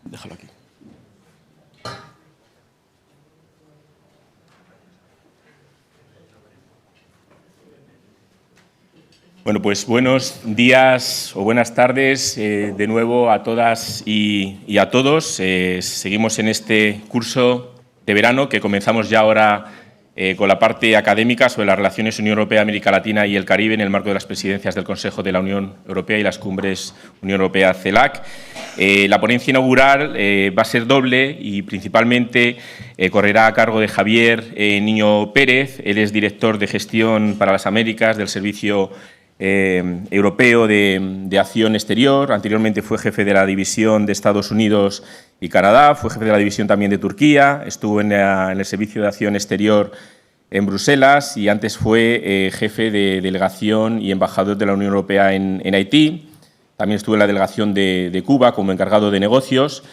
Déjalo aquí. Bueno, pues buenos días o buenas tardes de nuevo a todas y a todos. Seguimos en este curso de verano que comenzamos ya ahora con la parte académica sobre las relaciones Unión Europea, América Latina y el Caribe en el marco de las presidencias del Consejo de la Unión Europea y las cumbres Unión Europea-CELAC. La ponencia inaugural va a ser doble y principalmente correrá a cargo de Javier Niño Pérez. Él es director de gestión para las Américas del Servicio Europeo de Acción Exterior. Anteriormente fue jefe de la división de Estados Unidos y Canadá, fue jefe de la división también de Turquía, estuvo en el Servicio de Acción Exterior en Bruselas y antes fue jefe de delegación y embajador de la Unión Europea en Haití. También estuvo en la delegación de Cuba como encargado de negocios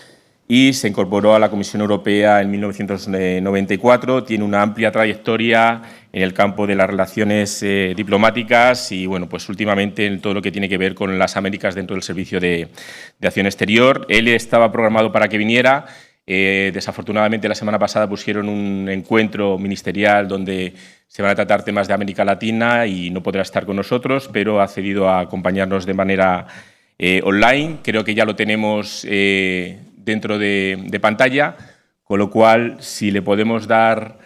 y se incorporó a la Comisión Europea en 1994. Tiene una amplia trayectoria en el campo de las relaciones diplomáticas y, bueno, pues últimamente en todo lo que tiene que ver con las Américas dentro del Servicio de Acción Exterior. Él estaba programado para que viniera. Desafortunadamente, la semana pasada pusieron un encuentro ministerial donde se van a tratar temas de América Latina y no podrá estar con nosotros, pero ha accedido a acompañarnos de manera online. Creo que ya lo tenemos dentro de pantalla, con lo cual, si le podemos dar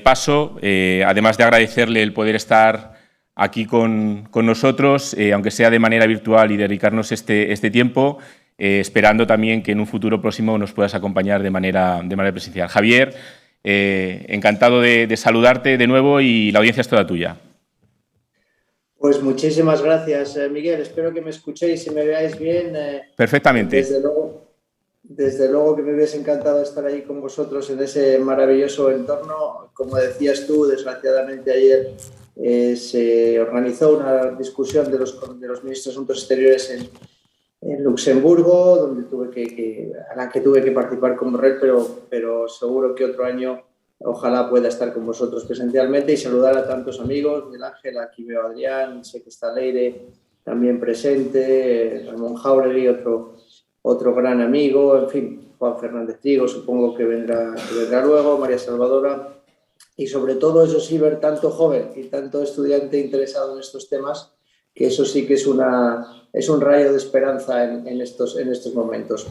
paso, además de agradecerle el poder estar aquí con nosotros, aunque sea de manera virtual, y dedicarnos este tiempo, esperando también que en un futuro próximo nos puedas acompañar de manera presencial. Javier, encantado de saludarte de nuevo y la audiencia es toda tuya. Pues muchísimas gracias, Miguel. Espero que me escuchéis y me veáis bien. Perfectamente. Desde luego que me hubiese encantado estar ahí con vosotros en ese maravilloso entorno. Como decías tú, desgraciadamente ayer se organizó una discusión de los ministros de Asuntos Exteriores en Luxemburgo, donde a la que tuve que participar con Borrell, pero seguro que otro año ojalá pueda estar con vosotros presencialmente y saludar a tantos amigos. Miguel Ángel, aquí veo a Adrián, sé que está Leire también presente, Ramón Jauregui, otro gran amigo, en fin, Juan Fernández Trigo, supongo que vendrá luego, María Salvadora, y sobre todo, eso sí, ver tanto joven y tanto estudiante interesado en estos temas, que eso sí que es un rayo de esperanza en estos momentos.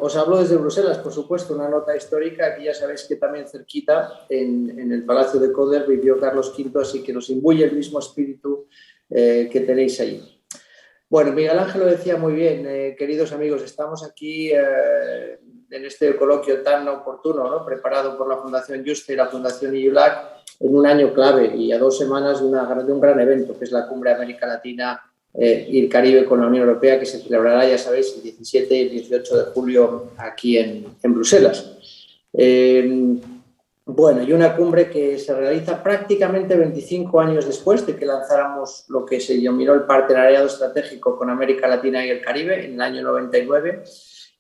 Os hablo desde Bruselas, por supuesto, una nota histórica. Aquí ya sabéis que también cerquita, en el Palacio de Coder, vivió Carlos V, así que nos imbuye el mismo espíritu que tenéis allí. Bueno, Miguel Ángel lo decía muy bien, queridos amigos, estamos aquí en este coloquio tan oportuno, ¿no?, preparado por la Fundación Juste y la Fundación IULAC, en un año clave y a 2 semanas de un gran evento, que es la Cumbre América Latina y el Caribe con la Unión Europea, que se celebrará, ya sabéis, el 17 y el 18 de julio aquí en Bruselas. Bueno, y una cumbre que se realiza prácticamente 25 años después de que lanzáramos lo que se denominó el partenariado estratégico con América Latina y el Caribe en el año 99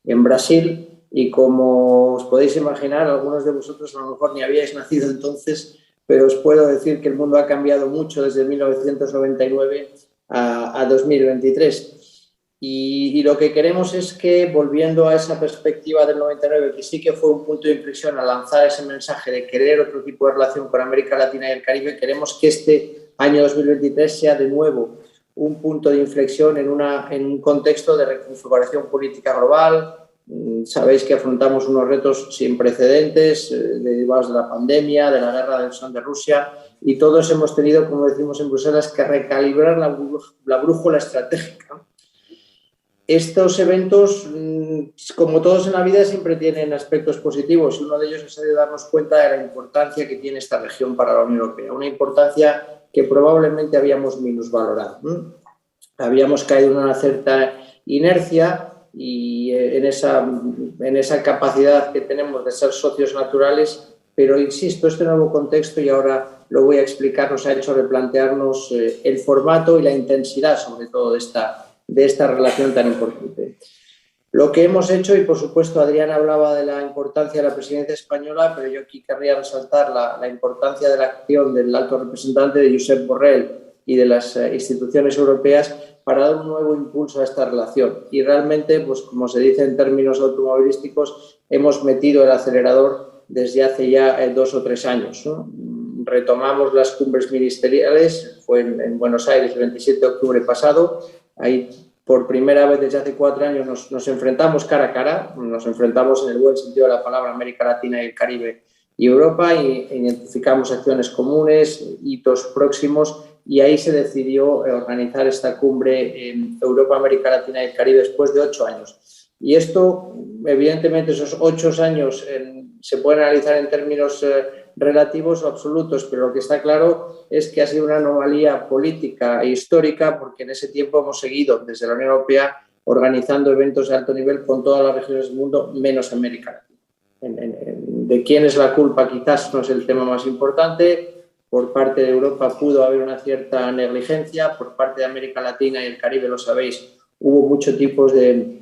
en Brasil. Y como os podéis imaginar, algunos de vosotros a lo mejor ni habíais nacido entonces, pero os puedo decir que el mundo ha cambiado mucho desde 1999 a 2023. Y lo que queremos es que, volviendo a esa perspectiva del 99, que sí que fue un punto de inflexión al lanzar ese mensaje de querer otro tipo de relación con América Latina y el Caribe, queremos que este año 2023 sea de nuevo un punto de inflexión en un contexto de reconfiguración política global. Sabéis que afrontamos unos retos sin precedentes derivados de la pandemia, de la guerra del sur de Rusia, y todos hemos tenido, como decimos en Bruselas, que recalibrar la brújula estratégica. Estos eventos, como todos en la vida, siempre tienen aspectos positivos, y uno de ellos es el de darnos cuenta de la importancia que tiene esta región para la Unión Europea, una importancia que probablemente habíamos minusvalorado. Habíamos caído en una cierta inercia y en esa capacidad que tenemos de ser socios naturales, pero insisto, este nuevo contexto, y ahora lo voy a explicar, nos ha hecho replantearnos el formato y la intensidad, sobre todo, de esta relación tan importante. Lo que hemos hecho, y por supuesto Adrián hablaba de la importancia de la presidencia española, pero yo aquí querría resaltar la importancia de la acción del alto representante, de Josep Borrell, y de las instituciones europeas, para dar un nuevo impulso a esta relación. Y realmente, pues como se dice en términos automovilísticos, hemos metido el acelerador desde hace ya 2 o 3 años, ¿no? Retomamos las cumbres ministeriales, fue en Buenos Aires el 27 de octubre pasado. Ahí, por primera vez desde hace 4 años, nos enfrentamos cara a cara, nos enfrentamos en el buen sentido de la palabra América Latina y el Caribe y Europa, y identificamos acciones comunes, hitos próximos, y ahí se decidió organizar esta cumbre en Europa, América Latina y el Caribe después de 8 años. Y esto, evidentemente, esos 8 años se pueden analizar en términos relativos o absolutos, pero lo que está claro es que ha sido una anomalía política e histórica, porque en ese tiempo hemos seguido desde la Unión Europea organizando eventos de alto nivel con todas las regiones del mundo, menos América Latina. De quién es la culpa quizás no es el tema más importante. Por parte de Europa pudo haber una cierta negligencia, por parte de América Latina y el Caribe, lo sabéis, hubo muchos tipos de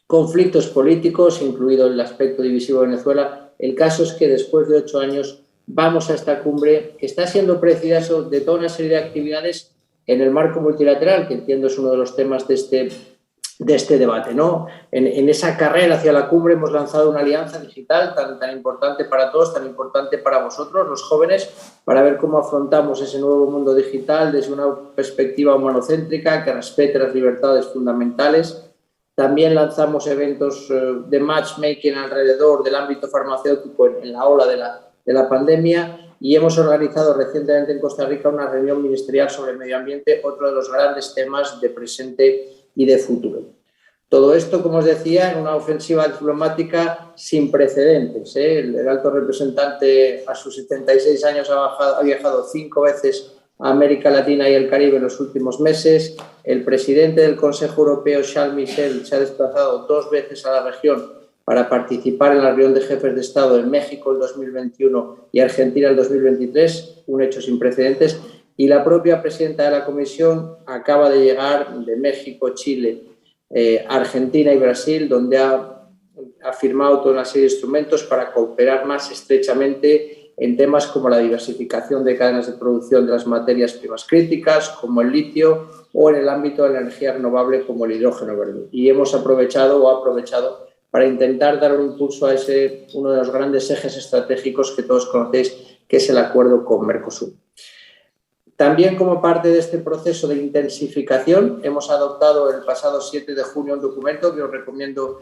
conflictos políticos, incluido el aspecto divisivo de Venezuela. El caso es que después de 8 años vamos a esta cumbre que está siendo precedida de toda una serie de actividades en el marco multilateral, que entiendo es uno de los temas de este debate, ¿no? En esa carrera hacia la cumbre hemos lanzado una alianza digital tan importante para todos, tan importante para vosotros, los jóvenes, para ver cómo afrontamos ese nuevo mundo digital desde una perspectiva humanocéntrica que respete las libertades fundamentales. También lanzamos eventos de matchmaking alrededor del ámbito farmacéutico en la ola de la pandemia, y hemos organizado recientemente en Costa Rica una reunión ministerial sobre medio ambiente, otro de los grandes temas de presente y de futuro. Todo esto, como os decía, en una ofensiva diplomática sin precedentes. El alto representante a sus 76 años ha viajado 5 veces a América Latina y el Caribe en los últimos meses. El presidente del Consejo Europeo, Charles Michel, se ha desplazado 2 veces a la región para participar en la reunión de jefes de Estado en México el 2021 y Argentina el 2023, un hecho sin precedentes. Y la propia presidenta de la Comisión acaba de llegar de México, Chile, Argentina y Brasil, donde ha firmado toda una serie de instrumentos para cooperar más estrechamente en temas como la diversificación de cadenas de producción de las materias primas críticas, como el litio, o en el ámbito de la energía renovable, como el hidrógeno verde. Y hemos aprovechado para intentar dar un impulso a uno de los grandes ejes estratégicos que todos conocéis, que es el acuerdo con Mercosur. También, como parte de este proceso de intensificación, hemos adoptado el pasado 7 de junio un documento que os recomiendo,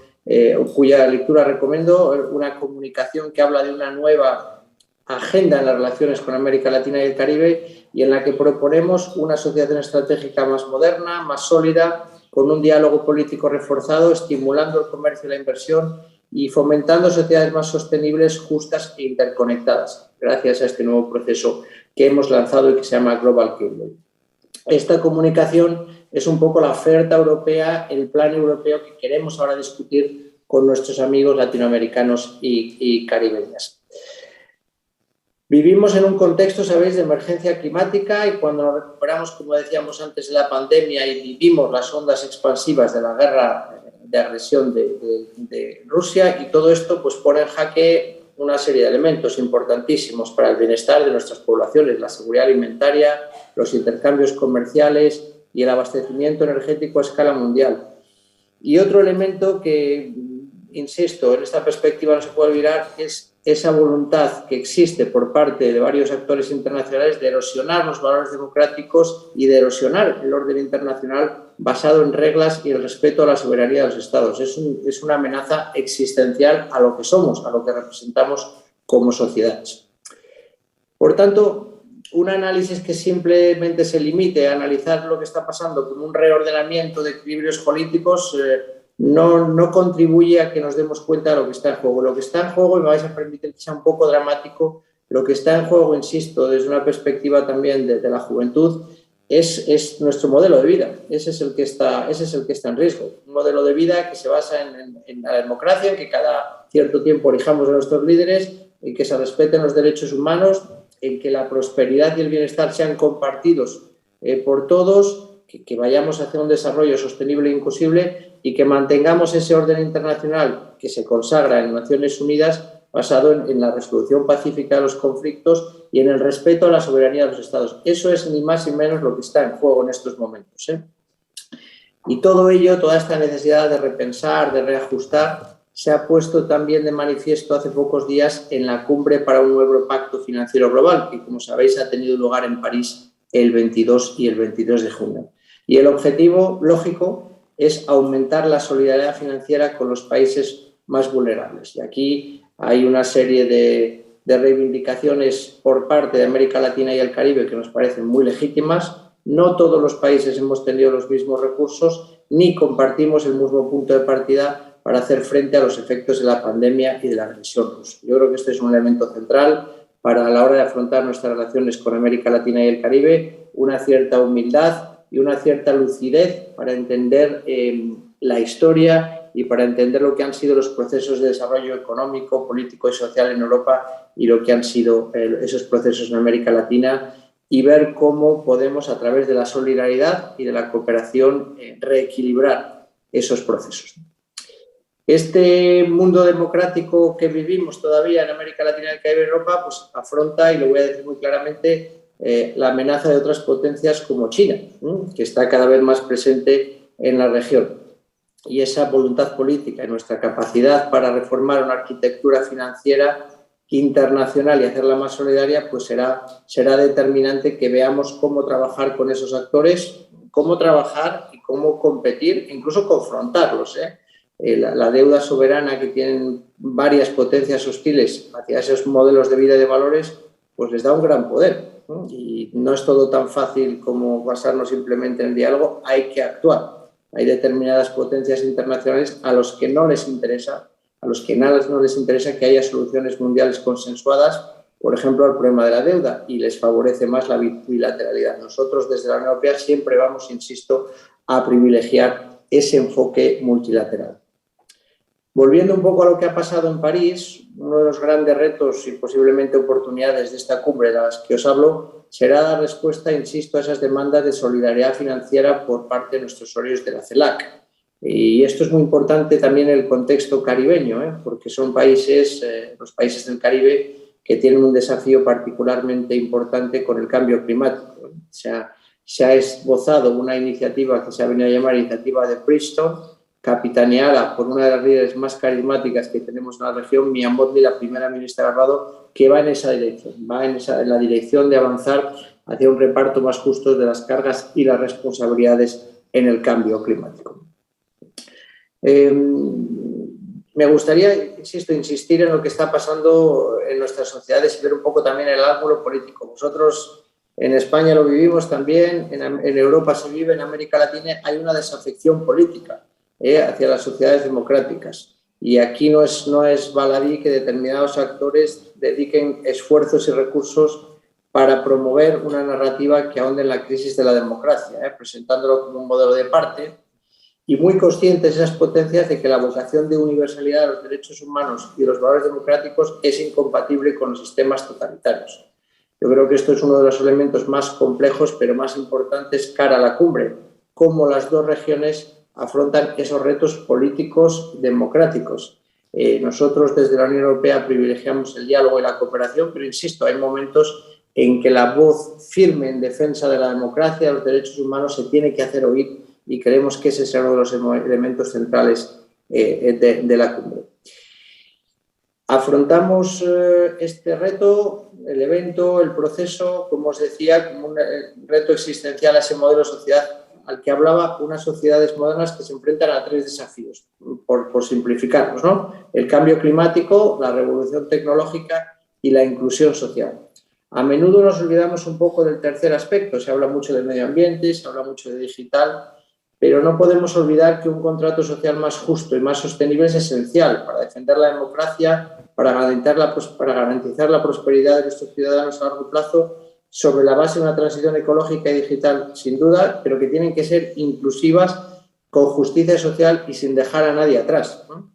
cuya lectura recomiendo, una comunicación que habla de una nueva agenda en las relaciones con América Latina y el Caribe, y en la que proponemos una asociación estratégica más moderna, más sólida, con un diálogo político reforzado, estimulando el comercio y la inversión y fomentando sociedades más sostenibles, justas e interconectadas, gracias a este nuevo proceso que hemos lanzado y que se llama Global Gateway. Esta comunicación es un poco la oferta europea, el plan europeo que queremos ahora discutir con nuestros amigos latinoamericanos y caribeños. Vivimos en un contexto, sabéis, de emergencia climática, y cuando nos recuperamos, como decíamos antes, de la pandemia y vivimos las ondas expansivas de la guerra de agresión de Rusia, y todo esto pues pone en jaque una serie de elementos importantísimos para el bienestar de nuestras poblaciones: la seguridad alimentaria, los intercambios comerciales y el abastecimiento energético a escala mundial. Y otro elemento que, insisto, en esta perspectiva no se puede olvidar es esa voluntad que existe por parte de varios actores internacionales de erosionar los valores democráticos y de erosionar el orden internacional basado en reglas y el respeto a la soberanía de los Estados. Es una amenaza existencial a lo que somos, a lo que representamos como sociedades. Por tanto, un análisis que simplemente se limite a analizar lo que está pasando como un reordenamiento de equilibrios políticos no contribuye a que nos demos cuenta de lo que está en juego. Lo que está en juego, y me vais a permitir que sea un poco dramático, lo que está en juego, insisto, desde una perspectiva también de la juventud, es nuestro modelo de vida. Ese es el que está en riesgo. Un modelo de vida que se basa en la democracia, en que cada cierto tiempo elijamos a nuestros líderes, en que se respeten los derechos humanos, en que la prosperidad y el bienestar sean compartidos por todos, que vayamos hacia un desarrollo sostenible e inclusive, y que mantengamos ese orden internacional que se consagra en Naciones Unidas, basado en la resolución pacífica de los conflictos y en el respeto a la soberanía de los Estados. Eso es ni más ni menos lo que está en juego en estos momentos. Y todo ello, toda esta necesidad de repensar, de reajustar, se ha puesto también de manifiesto hace pocos días en la cumbre para un nuevo pacto financiero global, que, como sabéis, ha tenido lugar en París el 22 y el 23 de junio. Y el objetivo lógico es aumentar la solidaridad financiera con los países más vulnerables. Y aquí hay una serie de reivindicaciones por parte de América Latina y el Caribe que nos parecen muy legítimas. No todos los países hemos tenido los mismos recursos ni compartimos el mismo punto de partida para hacer frente a los efectos de la pandemia y de la agresión rusa. Yo creo que este es un elemento central para, a la hora de afrontar nuestras relaciones con América Latina y el Caribe, una cierta humildad y una cierta lucidez para entender la historia y para entender lo que han sido los procesos de desarrollo económico, político y social en Europa y lo que han sido esos procesos en América Latina, y ver cómo podemos, a través de la solidaridad y de la cooperación, reequilibrar esos procesos. Este mundo democrático que vivimos todavía en América Latina y el Caribe y Europa, pues afronta, y lo voy a decir muy claramente, la amenaza de otras potencias como China, que está cada vez más presente en la región. Y esa voluntad política y nuestra capacidad para reformar una arquitectura financiera internacional y hacerla más solidaria, pues será determinante que veamos cómo trabajar con esos actores, cómo trabajar y cómo competir, incluso confrontarlos. La deuda soberana que tienen varias potencias hostiles hacia esos modelos de vida y de valores, pues les da un gran poder, ¿no? Y no es todo tan fácil como basarnos simplemente en el diálogo, hay que actuar. Hay determinadas potencias internacionales a los que no les interesa, que haya soluciones mundiales consensuadas, por ejemplo, al problema de la deuda, y les favorece más la bilateralidad. Nosotros, desde la Unión Europea, siempre vamos, insisto, a privilegiar ese enfoque multilateral. Volviendo un poco a lo que ha pasado en París, uno de los grandes retos y posiblemente oportunidades de esta cumbre de las que os hablo será dar respuesta, insisto, a esas demandas de solidaridad financiera por parte de nuestros socios de la CELAC. Y esto es muy importante también en el contexto caribeño, porque son países, los países del Caribe, que tienen un desafío particularmente importante con el cambio climático. Se ha esbozado una iniciativa que se ha venido a llamar Iniciativa de Preston, capitaneada por una de las líderes más carismáticas que tenemos en la región, Mia Mottley, la primera ministra de Barbados, que va en esa dirección, en la dirección de avanzar hacia un reparto más justo de las cargas y las responsabilidades en el cambio climático. Me gustaría, insisto, insistir en lo que está pasando en nuestras sociedades y ver un poco también el ángulo político. Vosotros en España lo vivimos también, en Europa se vive, en América Latina hay una desafección política hacia las sociedades democráticas. Y aquí no es baladí que determinados actores dediquen esfuerzos y recursos para promover una narrativa que ahonde en la crisis de la democracia, presentándolo como un modelo de parte, y muy conscientes esas potencias de que la vocación de universalidad de los derechos humanos y de los valores democráticos es incompatible con los sistemas totalitarios. Yo creo que esto es uno de los elementos más complejos, pero más importantes cara a la cumbre, cómo las dos regiones afrontan esos retos políticos democráticos. Nosotros desde la Unión Europea privilegiamos el diálogo y la cooperación, pero insisto, hay momentos en que la voz firme en defensa de la democracia, de los derechos humanos, se tiene que hacer oír, y creemos que ese será uno de los elementos centrales de la cumbre. Afrontamos este reto, el evento, el proceso, como os decía, como un reto existencial a ese modelo de sociedad al que hablaba, unas sociedades modernas que se enfrentan a tres desafíos, por simplificarlos, ¿no? El cambio climático, la revolución tecnológica y la inclusión social. A menudo nos olvidamos un poco del tercer aspecto, se habla mucho del medio ambiente, se habla mucho de digital, pero no podemos olvidar que un contrato social más justo y más sostenible es esencial para defender la democracia, para garantizar la prosperidad de nuestros ciudadanos a largo plazo, sobre la base de una transición ecológica y digital, sin duda, pero que tienen que ser inclusivas, con justicia social y sin dejar a nadie atrás, ¿no?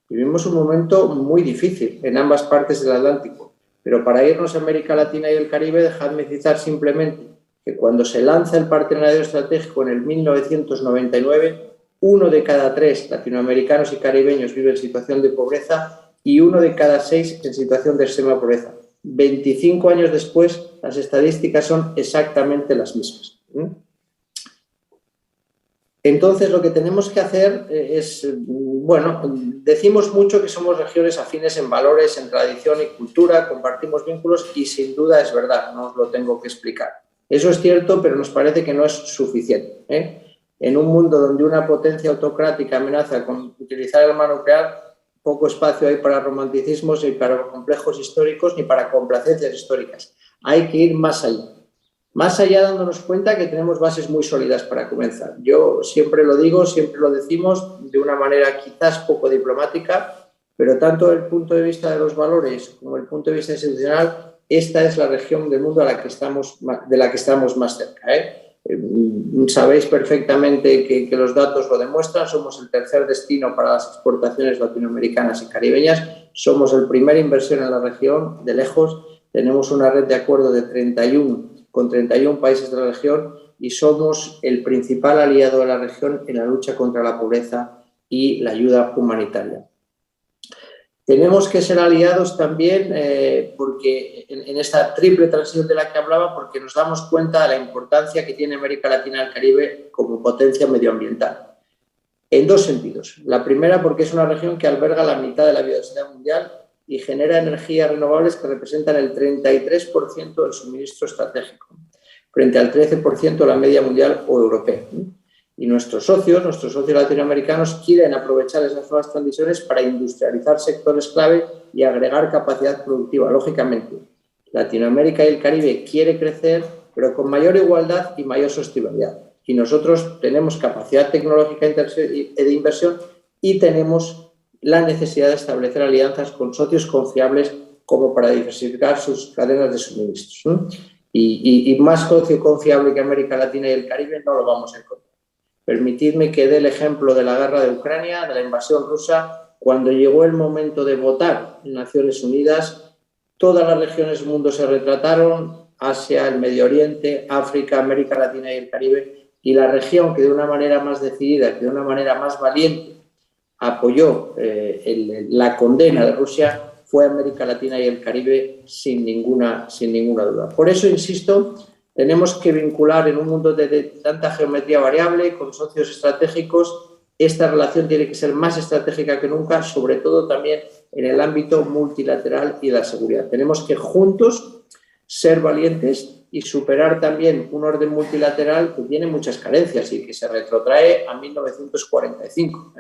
Vivimos un momento muy difícil en ambas partes del Atlántico, pero para irnos a América Latina y el Caribe, dejadme citar simplemente que cuando se lanza el Partenariado Estratégico en el 1999, 1 de cada 3 latinoamericanos y caribeños vive en situación de pobreza y 1 de cada 6 en situación de extrema pobreza. 25 años después, las estadísticas son exactamente las mismas. Entonces, lo que tenemos que hacer es, bueno, decimos mucho que somos regiones afines en valores, en tradición y cultura, compartimos vínculos y sin duda es verdad, no os lo tengo que explicar. Eso es cierto, pero nos parece que no es suficiente, ¿eh? En un mundo donde una potencia autocrática amenaza con utilizar el arma nuclear, poco espacio hay para romanticismos, ni para complejos históricos, ni para complacencias históricas. Hay que ir más allá. Más allá dándonos cuenta que tenemos bases muy sólidas para comenzar. Yo siempre lo digo, siempre lo decimos de una manera quizás poco diplomática, pero tanto desde el punto de vista de los valores como desde el punto de vista institucional, esta es la región del mundo de la que estamos más cerca, ¿eh? Sabéis perfectamente que los datos lo demuestran, somos el tercer destino para las exportaciones latinoamericanas y caribeñas, somos el primer inversión en la región, de lejos, tenemos una red de acuerdo con 31 países de la región y somos el principal aliado de la región en la lucha contra la pobreza y la ayuda humanitaria. Tenemos que ser aliados también porque en esta triple transición de la que hablaba, porque nos damos cuenta de la importancia que tiene América Latina y el Caribe como potencia medioambiental. En dos sentidos. La primera, porque es una región que alberga la mitad de la biodiversidad mundial y genera energías renovables que representan el 33% del suministro estratégico, frente al 13% de la media mundial o europea. Y nuestros socios latinoamericanos quieren aprovechar esas nuevas condiciones para industrializar sectores clave y agregar capacidad productiva. Lógicamente, Latinoamérica y el Caribe quiere crecer, pero con mayor igualdad y mayor sostenibilidad. Y nosotros tenemos capacidad tecnológica de inversión y tenemos la necesidad de establecer alianzas con socios confiables como para diversificar sus cadenas de suministros. Y más socio confiable que América Latina y el Caribe no lo vamos a encontrar. Permitidme que dé el ejemplo de la guerra de Ucrania, de la invasión rusa. Cuando llegó el momento de votar en Naciones Unidas, todas las regiones del mundo se retrataron, Asia, el Medio Oriente, África, América Latina y el Caribe, y la región que de una manera más decidida, que de una manera más valiente apoyó la condena de Rusia fue América Latina y el Caribe sin ninguna duda. Por eso, insisto, tenemos que vincular en un mundo de tanta geometría variable, con socios estratégicos, esta relación tiene que ser más estratégica que nunca, sobre todo también en el ámbito multilateral y de la seguridad. Tenemos que juntos ser valientes y superar también un orden multilateral que tiene muchas carencias y que se retrotrae a 1945,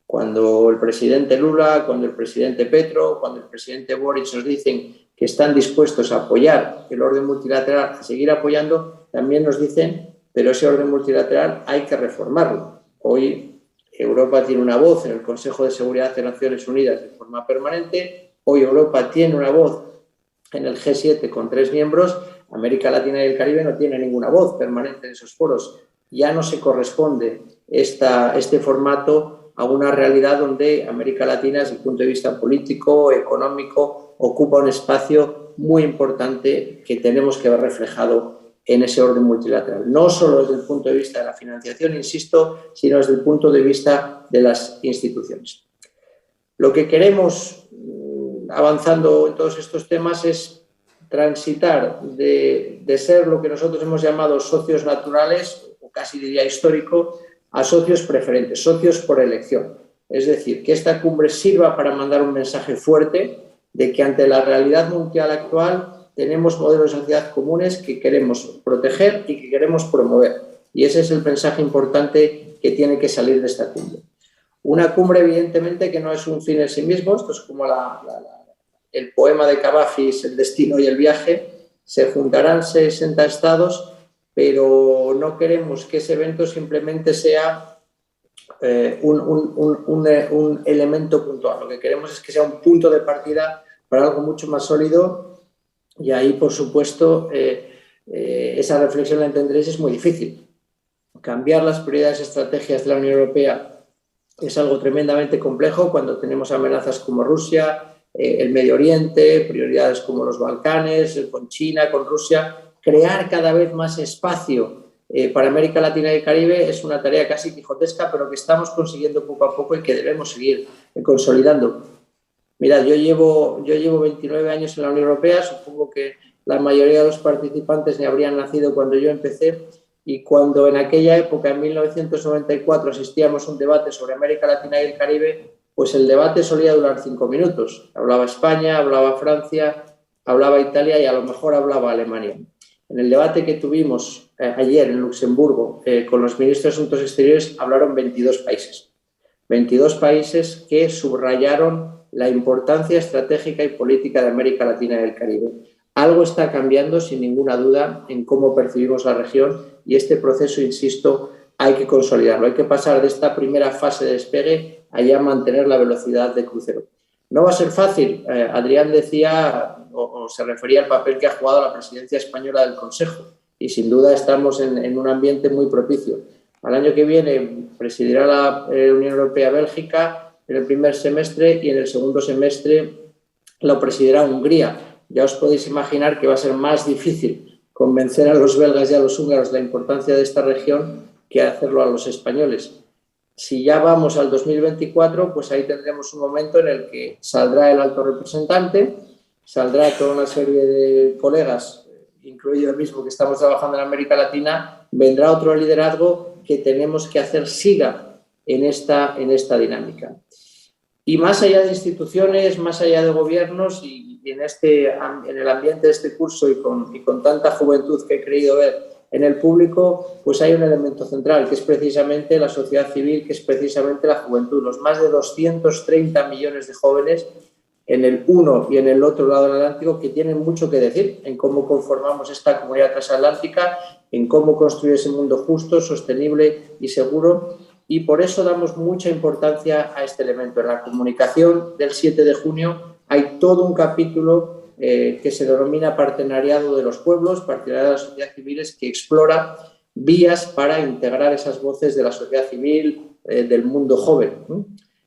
cuando el presidente Lula, cuando el presidente Petro, cuando el presidente Boric nos dicen que están dispuestos a apoyar el orden multilateral, a seguir apoyando, también nos dicen, pero ese orden multilateral hay que reformarlo. Hoy Europa tiene una voz en el Consejo de Seguridad de Naciones Unidas de forma permanente, hoy Europa tiene una voz en el G7 con 3 miembros, América Latina y el Caribe no tienen ninguna voz permanente en esos foros. Ya no se corresponde este formato a una realidad donde América Latina, desde el punto de vista político, económico, ocupa un espacio muy importante que tenemos que ver reflejado en ese orden multilateral. No solo desde el punto de vista de la financiación, insisto, sino desde el punto de vista de las instituciones. Lo que queremos, avanzando en todos estos temas, es transitar de ser lo que nosotros hemos llamado socios naturales, o casi diría histórico, a socios preferentes, socios por elección. Es decir, que esta cumbre sirva para mandar un mensaje fuerte de que ante la realidad mundial actual tenemos modelos de sociedad comunes que queremos proteger y que queremos promover. Y ese es el mensaje importante que tiene que salir de esta cumbre. Una cumbre, evidentemente, que no es un fin en sí mismo, esto es como el poema de Cavafis, El destino y el viaje. Se juntarán 60 estados, pero no queremos que ese evento simplemente sea un elemento puntual. Lo que queremos es que sea un punto de partida para algo mucho más sólido y ahí, por supuesto, esa reflexión la entenderéis, es muy difícil. Cambiar las prioridades y estrategias de la Unión Europea es algo tremendamente complejo cuando tenemos amenazas como Rusia, el Medio Oriente, prioridades como los Balcanes, con China, con Rusia. Crear cada vez más espacio para América Latina y el Caribe es una tarea casi quijotesca, pero que estamos consiguiendo poco a poco y que debemos seguir consolidando. Mirad, yo llevo 29 años en la Unión Europea, supongo que la mayoría de los participantes ni habrían nacido cuando yo empecé, Y cuando en aquella época, en 1994, asistíamos a un debate sobre América Latina y el Caribe, pues el debate solía durar 5 minutos. Hablaba España, hablaba Francia, hablaba Italia y a lo mejor hablaba Alemania. En el debate que tuvimos ayer en Luxemburgo con los ministros de Asuntos Exteriores hablaron 22 países. 22 países que subrayaron la importancia estratégica y política de América Latina y el Caribe. Algo está cambiando, sin ninguna duda, en cómo percibimos la región y este proceso, insisto, hay que consolidarlo. Hay que pasar de esta primera fase de despegue a ya mantener la velocidad de crucero. No va a ser fácil. Adrián decía o se refería al papel que ha jugado la presidencia española del Consejo y sin duda estamos en un ambiente muy propicio. Al año que viene presidirá la Unión Europea Bélgica en el primer semestre y en el segundo semestre lo presidirá Hungría. Ya os podéis imaginar que va a ser más difícil convencer a los belgas y a los húngaros de la importancia de esta región que hacerlo a los españoles. Si ya vamos al 2024, pues ahí tendremos un momento en el que saldrá el alto representante, saldrá toda una serie de colegas, incluido el mismo que estamos trabajando en América Latina, vendrá otro liderazgo que tenemos que hacer siga en esta dinámica. Y más allá de instituciones, más allá de gobiernos y en el ambiente de este curso y con tanta juventud que he creído ver en el público, pues hay un elemento central, que es precisamente la sociedad civil, que es precisamente la juventud. Los más de 230 millones de jóvenes en el uno y en el otro lado del Atlántico que tienen mucho que decir en cómo conformamos esta comunidad transatlántica, en cómo construir ese mundo justo, sostenible y seguro. Y por eso damos mucha importancia a este elemento. En la comunicación del 7 de junio hay todo un capítulo que se denomina Partenariado de los Pueblos, Partenariado de las Sociedades Civiles, que explora vías para integrar esas voces de la sociedad civil, del mundo joven.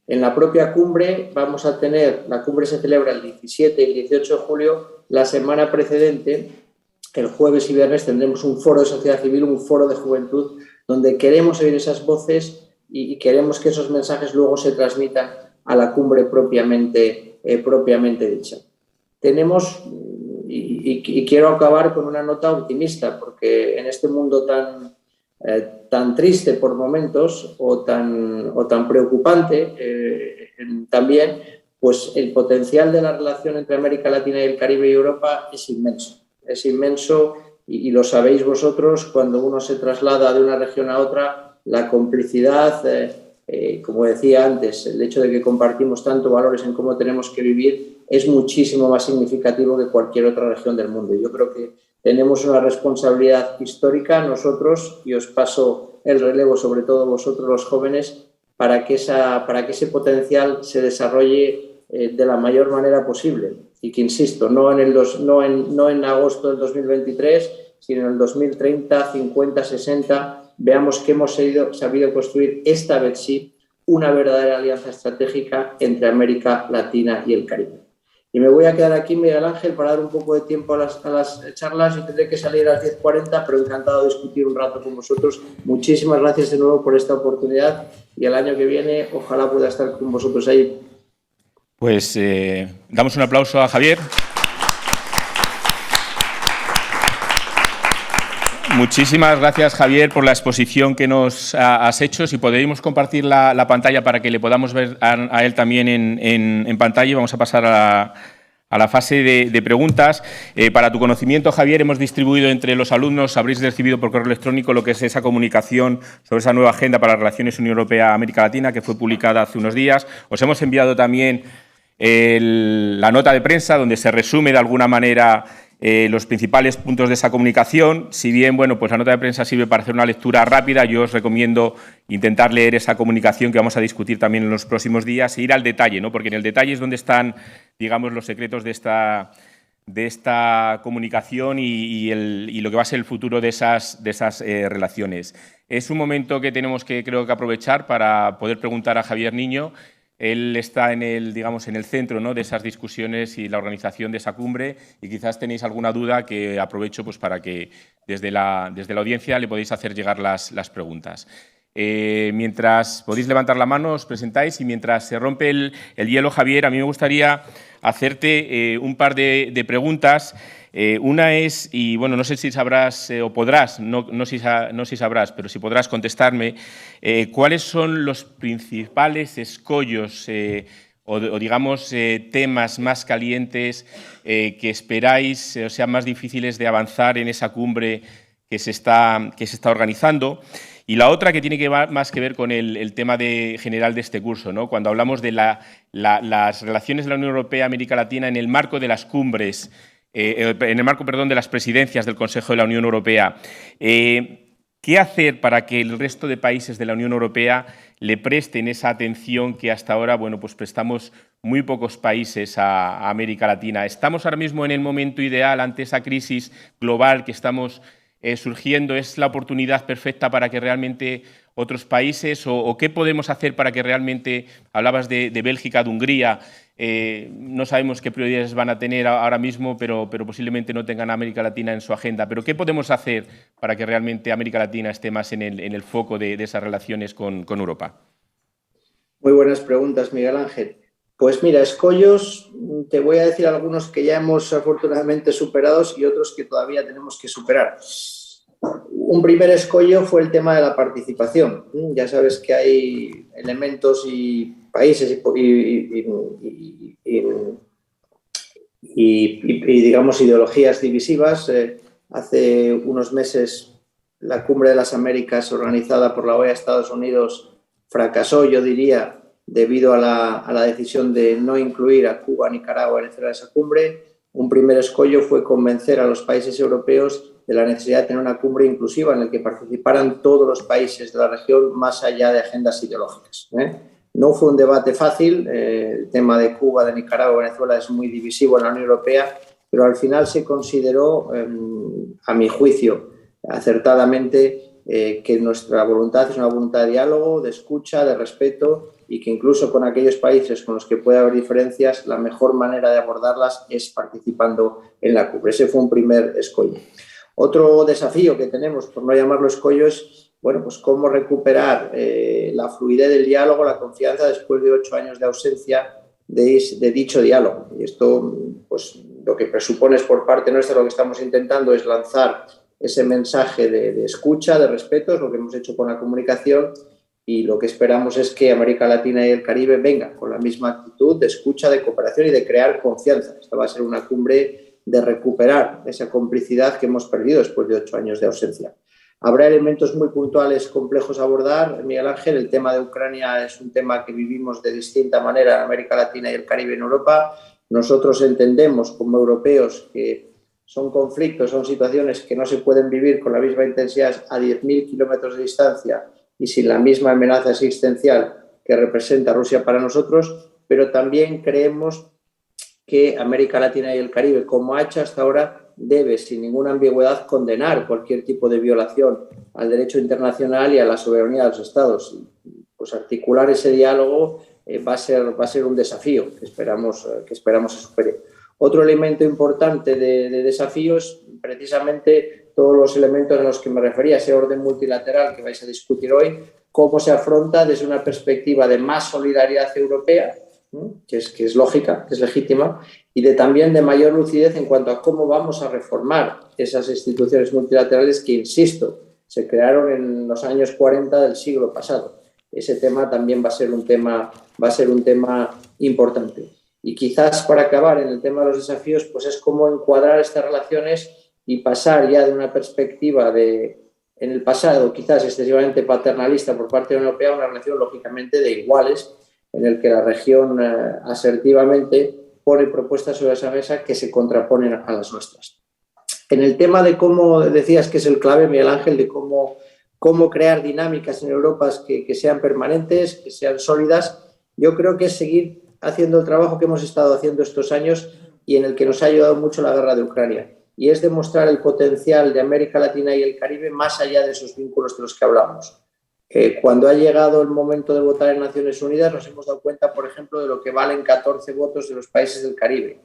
En la propia cumbre vamos a tener, la cumbre se celebra el 17 y el 18 de julio, la semana precedente, el jueves y viernes tendremos un foro de sociedad civil, un foro de juventud, donde queremos oír esas voces y queremos que esos mensajes luego se transmitan a la cumbre propiamente dicha. Tenemos, y quiero acabar con una nota optimista, porque en este mundo tan triste por momentos o tan preocupante también, pues el potencial de la relación entre América Latina y el Caribe y Europa es inmenso. Es inmenso y lo sabéis vosotros, cuando uno se traslada de una región a otra, la complicidad, como decía antes, el hecho de que compartimos tanto valores en cómo tenemos que vivir es muchísimo más significativo que cualquier otra región del mundo. Yo creo que tenemos una responsabilidad histórica nosotros, y os paso el relevo, sobre todo vosotros los jóvenes, para que ese potencial se desarrolle de la mayor manera posible. Y que, insisto, no en agosto del 2023, sino en el 2030, 50, 60, veamos que hemos sabido construir esta vez sí una verdadera alianza estratégica entre América Latina y el Caribe. Y me voy a quedar aquí, Miguel Ángel, para dar un poco de tiempo a las charlas. Yo tendré que salir a las 10:40, pero encantado de discutir un rato con vosotros. Muchísimas gracias de nuevo por esta oportunidad y el año que viene ojalá pueda estar con vosotros ahí. Pues damos un aplauso a Javier. Muchísimas gracias, Javier, por la exposición que nos has hecho. Si podemos compartir la pantalla para que le podamos ver a él también en pantalla. Vamos a pasar a la fase de preguntas. Para tu conocimiento, Javier, hemos distribuido entre los alumnos, habréis recibido por correo electrónico lo que es esa comunicación sobre esa nueva agenda para las relaciones Unión Europea-América Latina, que fue publicada hace unos días. Os hemos enviado también la nota de prensa, donde se resume de alguna manera los principales puntos de esa comunicación. Si bien, bueno, pues la nota de prensa sirve para hacer una lectura rápida, yo os recomiendo intentar leer esa comunicación que vamos a discutir también en los próximos días e ir al detalle, ¿no? Porque en el detalle es donde están, digamos, los secretos de esta comunicación y lo que va a ser el futuro de esas relaciones. Es un momento que tenemos que, creo que, aprovechar para poder preguntar a Javier Niño. Él está en el centro, ¿no?, de esas discusiones y la organización de esa cumbre, y quizás tenéis alguna duda que aprovecho pues, para que desde la audiencia le podéis hacer llegar las preguntas. Mientras podéis levantar la mano, os presentáis, y mientras se rompe el hielo, Javier, a mí me gustaría hacerte un par de preguntas Una es, y bueno, no sé si sabrás o podrás, no si sabrás, pero si podrás contestarme, ¿cuáles son los principales escollos o digamos, temas más calientes que esperáis o sean más difíciles de avanzar en esa cumbre que se está organizando? Y la otra que tiene más que ver con el tema general de este curso, ¿no? Cuando hablamos de las relaciones de la Unión Europea-América Latina en el marco de las cumbres, en el marco, perdón, de las presidencias del Consejo de la Unión Europea. ¿Qué hacer para que el resto de países de la Unión Europea le presten esa atención que hasta ahora, bueno, pues prestamos muy pocos países a América Latina? ¿Estamos ahora mismo en el momento ideal ante esa crisis global que estamos surgiendo? ¿Es la oportunidad perfecta para que realmente otros países o qué podemos hacer para que realmente, hablabas de Bélgica, de Hungría, no sabemos qué prioridades van a tener ahora mismo, pero posiblemente no tengan a América Latina en su agenda. ¿Pero qué podemos hacer para que realmente América Latina esté más en el foco de esas relaciones con Europa? Muy buenas preguntas, Miguel Ángel. Pues mira, escollos, te voy a decir algunos que ya hemos afortunadamente superados y otros que todavía tenemos que superar. Un primer escollo fue el tema de la participación. Ya sabes que hay elementos y países y digamos, ideologías divisivas. Hace unos meses la Cumbre de las Américas organizada por la OEA Estados Unidos fracasó, yo diría, debido a la decisión de no incluir a Cuba, Nicaragua, Venezuela en esa cumbre. Un primer escollo fue convencer a los países europeos de la necesidad de tener una cumbre inclusiva en la que participaran todos los países de la región más allá de agendas ideológicas. No fue un debate fácil, el tema de Cuba, de Nicaragua, Venezuela es muy divisivo en la Unión Europea, pero al final se consideró, a mi juicio, acertadamente, que nuestra voluntad es una voluntad de diálogo, de escucha, de respeto y que incluso con aquellos países con los que puede haber diferencias, la mejor manera de abordarlas es participando en la cumbre. Ese fue un primer escollo. Otro desafío que tenemos, por no llamarlo escollo, es bueno, pues cómo recuperar la fluidez del diálogo, la confianza después de 8 años de ausencia de dicho diálogo. Y esto, pues lo que presupone es por parte nuestra, lo que estamos intentando es lanzar ese mensaje de escucha, de respeto, es lo que hemos hecho con la comunicación y lo que esperamos es que América Latina y el Caribe vengan con la misma actitud de escucha, de cooperación y de crear confianza. Esta va a ser una cumbre de recuperar esa complicidad que hemos perdido después de 8 años de ausencia. Habrá elementos muy puntuales, complejos a abordar. Miguel Ángel, el tema de Ucrania es un tema que vivimos de distinta manera en América Latina y el Caribe en Europa. Nosotros entendemos como europeos que son conflictos, son situaciones que no se pueden vivir con la misma intensidad a 10.000 kilómetros de distancia y sin la misma amenaza existencial que representa Rusia para nosotros, pero también creemos que América Latina y el Caribe, como ha hecho hasta ahora, debe, sin ninguna ambigüedad, condenar cualquier tipo de violación al derecho internacional y a la soberanía de los Estados. Pues articular ese diálogo va a ser un desafío que esperamos se supere. Otro elemento importante de desafío es precisamente todos los elementos a los que me refería, ese orden multilateral que vais a discutir hoy, cómo se afronta desde una perspectiva de más solidaridad europea, que es lógica, que es legítima, y también de mayor lucidez en cuanto a cómo vamos a reformar esas instituciones multilaterales que, insisto, se crearon en los años 40 del siglo pasado. Ese tema también va a ser un tema importante. Y quizás para acabar en el tema de los desafíos, pues es cómo encuadrar estas relaciones y pasar ya de una perspectiva en el pasado, quizás excesivamente paternalista por parte de la Unión Europea, a una relación lógicamente de iguales, en el que la región asertivamente pone propuestas sobre esa mesa que se contraponen a las nuestras. En el tema de cómo, decías que es el clave, Miguel Ángel, de cómo crear dinámicas en Europa que sean permanentes, que sean sólidas, yo creo que es seguir haciendo el trabajo que hemos estado haciendo estos años y en el que nos ha ayudado mucho la guerra de Ucrania, y es demostrar el potencial de América Latina y el Caribe más allá de esos vínculos de los que hablamos. Cuando ha llegado el momento de votar en Naciones Unidas nos hemos dado cuenta, por ejemplo, de lo que valen 14 votos de los países del Caribe.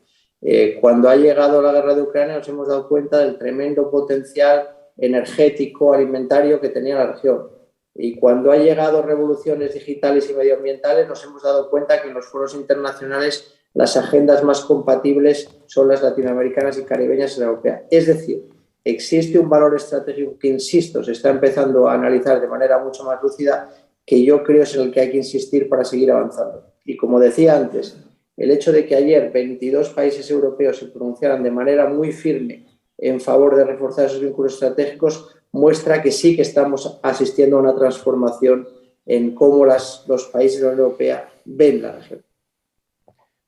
Cuando ha llegado la guerra de Ucrania nos hemos dado cuenta del tremendo potencial energético, alimentario que tenía la región. Y cuando ha llegado revoluciones digitales y medioambientales nos hemos dado cuenta que en los foros internacionales las agendas más compatibles son las latinoamericanas y caribeñas y la europea. Es decir, existe un valor estratégico que, insisto, se está empezando a analizar de manera mucho más lúcida, que yo creo es en el que hay que insistir para seguir avanzando. Y como decía antes, el hecho de que ayer 22 países europeos se pronunciaran de manera muy firme en favor de reforzar esos vínculos estratégicos muestra que sí que estamos asistiendo a una transformación en cómo los países de la Unión Europea ven la región.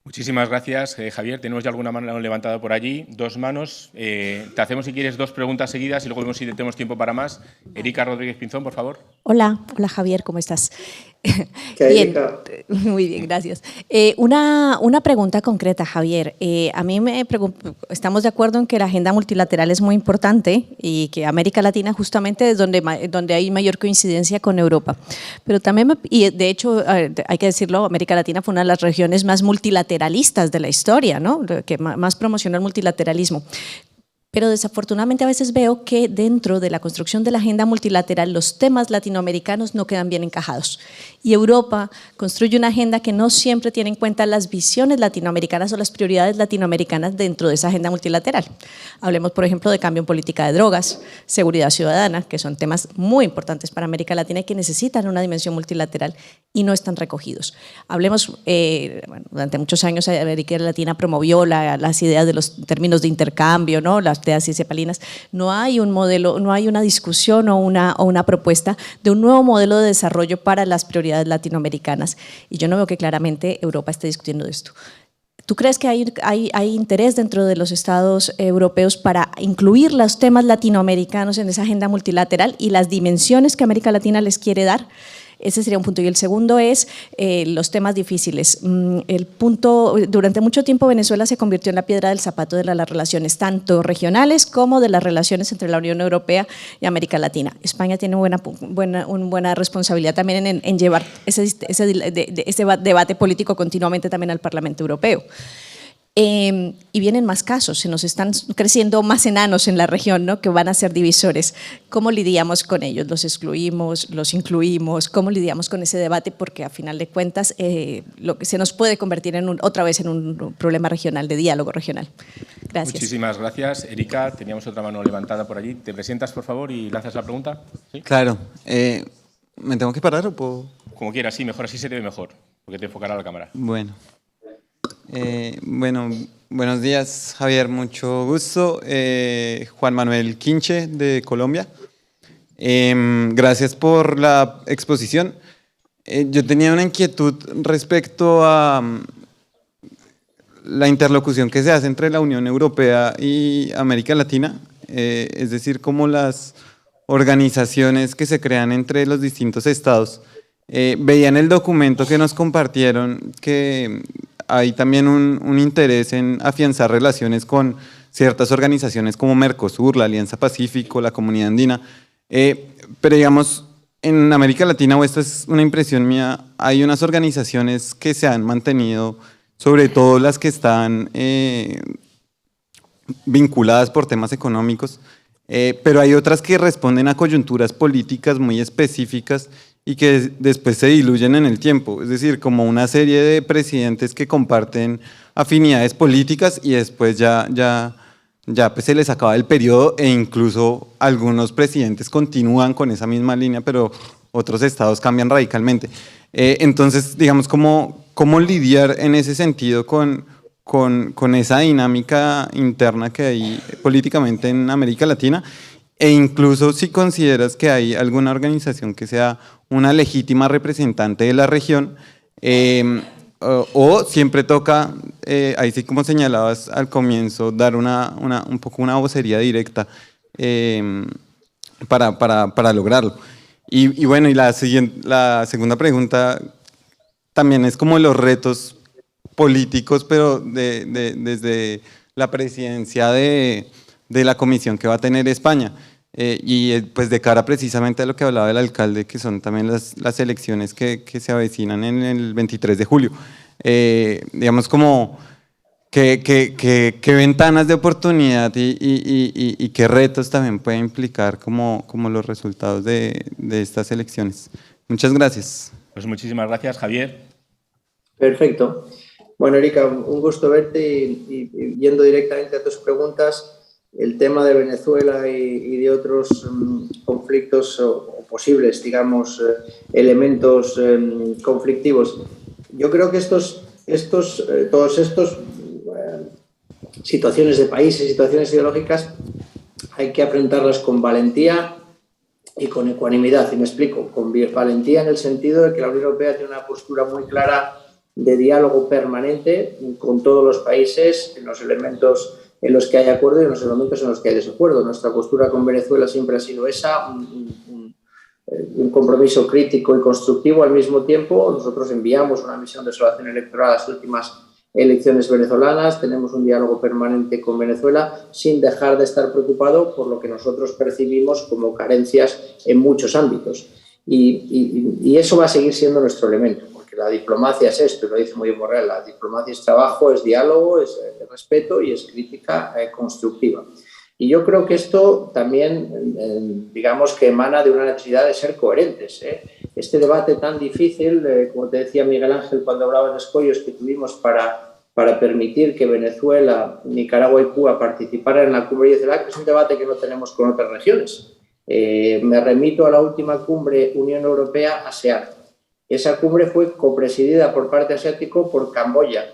Muchísimas gracias, Javier. Tenemos ya alguna mano levantada por allí, 2 manos. Te hacemos, si quieres, 2 preguntas seguidas y luego vemos si tenemos tiempo para más. Erika Rodríguez Pinzón, por favor. Hola Javier, ¿cómo estás? Bien, muy bien, gracias. Una pregunta concreta, Javier. A mí estamos de acuerdo en que la agenda multilateral es muy importante y que América Latina justamente es donde hay mayor coincidencia con Europa. Pero también, y de hecho, hay que decirlo, América Latina fue una de las regiones más multilateralistas de la historia, ¿no? Que más promocionó el multilateralismo. Pero desafortunadamente a veces veo que dentro de la construcción de la agenda multilateral los temas latinoamericanos no quedan bien encajados. Y Europa construye una agenda que no siempre tiene en cuenta las visiones latinoamericanas o las prioridades latinoamericanas dentro de esa agenda multilateral. Hablemos, por ejemplo, de cambio en política de drogas, seguridad ciudadana, que son temas muy importantes para América Latina y que necesitan una dimensión multilateral y no están recogidos. Hablemos, durante muchos años América Latina promovió las ideas de los términos de intercambio, ¿no? Las teas y cepalinas. No hay un modelo, no hay una discusión o una propuesta de un nuevo modelo de desarrollo para las prioridades latinoamericanas. Y yo no veo que claramente Europa esté discutiendo esto. ¿Tú crees que hay interés dentro de los estados europeos para incluir los temas latinoamericanos en esa agenda multilateral y las dimensiones que América Latina les quiere dar? Ese sería un punto. Y el segundo es los temas difíciles. Durante mucho tiempo Venezuela se convirtió en la piedra del zapato de las relaciones, tanto regionales como de las relaciones entre la Unión Europea y América Latina. España tiene una buena responsabilidad también en llevar ese debate político continuamente también al Parlamento Europeo. Y vienen más casos, se nos están creciendo más enanos en la región, ¿no? Que van a ser divisores. ¿Cómo lidiamos con ellos? ¿Los excluimos? ¿Los incluimos? ¿Cómo lidiamos con ese debate? Porque a final de cuentas lo que se nos puede convertir otra vez en un problema regional, de diálogo regional. Gracias. Muchísimas gracias. Erika, teníamos otra mano levantada por allí. ¿Te presentas, por favor, y lanzas la pregunta? ¿Sí? Claro. ¿Me tengo que parar o puedo...? Como quieras, sí, mejor así se te ve mejor, porque te enfocará la cámara. Bueno. Buenos días, Javier, mucho gusto. Juan Manuel Quinche, de Colombia. Gracias por la exposición. Yo tenía una inquietud respecto a la interlocución que se hace entre la Unión Europea y América Latina, es decir, cómo las organizaciones que se crean entre los distintos estados. Veía en el documento que nos compartieron que hay también un interés en afianzar relaciones con ciertas organizaciones como Mercosur, la Alianza Pacífico, la Comunidad Andina, pero digamos, en América Latina, o esta es una impresión mía, hay unas organizaciones que se han mantenido, sobre todo las que están vinculadas por temas económicos, pero hay otras que responden a coyunturas políticas muy específicas y que después se diluyen en el tiempo, es decir, como una serie de presidentes que comparten afinidades políticas y después ya pues se les acaba el periodo e incluso algunos presidentes continúan con esa misma línea, pero otros estados cambian radicalmente. Entonces, digamos, ¿cómo lidiar en ese sentido con esa dinámica interna que hay políticamente en América Latina? E incluso si consideras que hay alguna organización que sea una legítima representante de la región, o siempre toca, ahí sí como señalabas al comienzo, dar un poco una vocería directa para lograrlo. Y bueno, y la segunda pregunta también es como los retos políticos, pero desde la presidencia de la comisión que va a tener España. Y pues de cara precisamente a lo que hablaba el alcalde, que son también las elecciones que se avecinan en el 23 de julio. Digamos como qué ventanas de oportunidad y qué retos también puede implicar como los resultados de estas elecciones. Muchas gracias. Pues muchísimas gracias, Javier. Perfecto. Bueno, Erika, un gusto verte y yendo directamente a tus preguntas, el tema de Venezuela y de otros conflictos o posibles, digamos, elementos conflictivos. Yo creo que todos estos situaciones de países, situaciones ideológicas, hay que afrontarlas con valentía y con ecuanimidad. Y me explico, con valentía en el sentido de que la Unión Europea tiene una postura muy clara de diálogo permanente con todos los países en los elementos en los que hay acuerdo y en los elementos en los que hay desacuerdo. Nuestra postura con Venezuela siempre ha sido esa, un compromiso crítico y constructivo al mismo tiempo. Nosotros enviamos una misión de observación electoral a las últimas elecciones venezolanas, tenemos un diálogo permanente con Venezuela sin dejar de estar preocupado por lo que nosotros percibimos como carencias en muchos ámbitos. Y eso va a seguir siendo nuestro elemento, porque la diplomacia es esto, lo dice muy bien Borrell, la diplomacia es trabajo, es diálogo, es respeto y es crítica constructiva. Y yo creo que esto también, digamos, que emana de una necesidad de ser coherentes. Este debate tan difícil, como te decía Miguel Ángel cuando hablaba de escollos que tuvimos para permitir que Venezuela, Nicaragua y Cuba participaran en la cumbre de CELAC, es un debate que no tenemos con otras regiones. Me remito a la última cumbre Unión Europea-ASEAN. Esa cumbre fue copresidida por parte asiático por Camboya,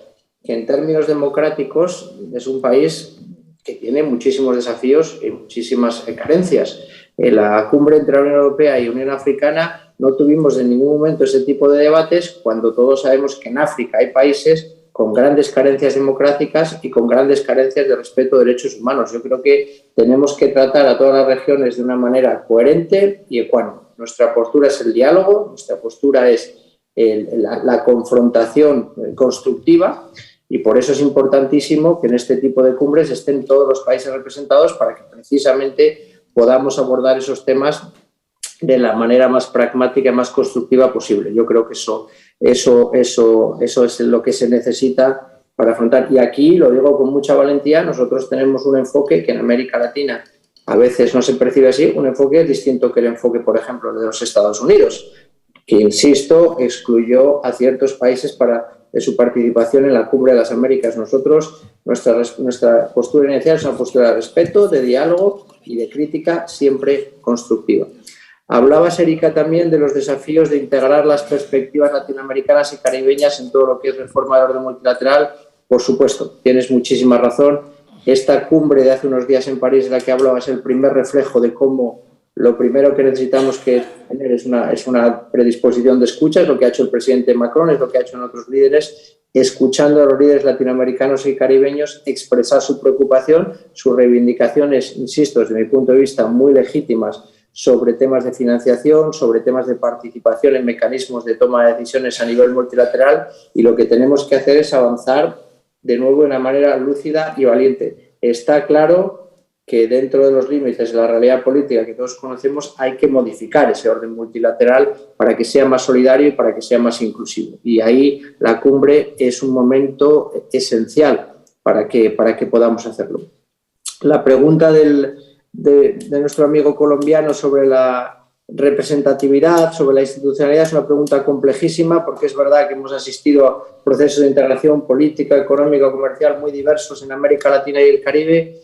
que en términos democráticos es un país que tiene muchísimos desafíos y muchísimas carencias. En la cumbre entre la Unión Europea y Unión Africana no tuvimos en ningún momento ese tipo de debates cuando todos sabemos que en África hay países con grandes carencias democráticas y con grandes carencias de respeto de derechos humanos. Yo creo que tenemos que tratar a todas las regiones de una manera coherente y ecuánime. Nuestra postura es el diálogo, nuestra postura es la confrontación constructiva. Y por eso es importantísimo que en este tipo de cumbres estén todos los países representados para que precisamente podamos abordar esos temas de la manera más pragmática y más constructiva posible. Yo creo que eso es lo que se necesita para afrontar. Y aquí, lo digo con mucha valentía, nosotros tenemos un enfoque que en América Latina a veces no se percibe así, un enfoque distinto que el enfoque, por ejemplo, de los Estados Unidos, que, insisto, excluyó a ciertos países de su participación en la Cumbre de las Américas. Nosotros, nuestra postura inicial es una postura de respeto, de diálogo y de crítica siempre constructiva. Hablabas, Erika, también de los desafíos de integrar las perspectivas latinoamericanas y caribeñas en todo lo que es reforma del orden multilateral. Por supuesto, tienes muchísima razón. Esta cumbre de hace unos días en París, de la que hablaba, es el primer reflejo de cómo lo primero que necesitamos que tener es una predisposición de escucha, es lo que ha hecho el presidente Macron, es lo que ha hecho en otros líderes, escuchando a los líderes latinoamericanos y caribeños expresar su preocupación, sus reivindicaciones, insisto, desde mi punto de vista, muy legítimas sobre temas de financiación, sobre temas de participación en mecanismos de toma de decisiones a nivel multilateral, y lo que tenemos que hacer es avanzar de nuevo de una manera lúcida y valiente. Está claro que dentro de los límites de la realidad política que todos conocemos hay que modificar ese orden multilateral para que sea más solidario y para que sea más inclusivo. Y ahí la cumbre es un momento esencial para que podamos hacerlo. La pregunta de nuestro amigo colombiano sobre la representatividad, sobre la institucionalidad, es una pregunta complejísima, porque es verdad que hemos asistido a procesos de integración política, económica, comercial muy diversos en América Latina y el Caribe.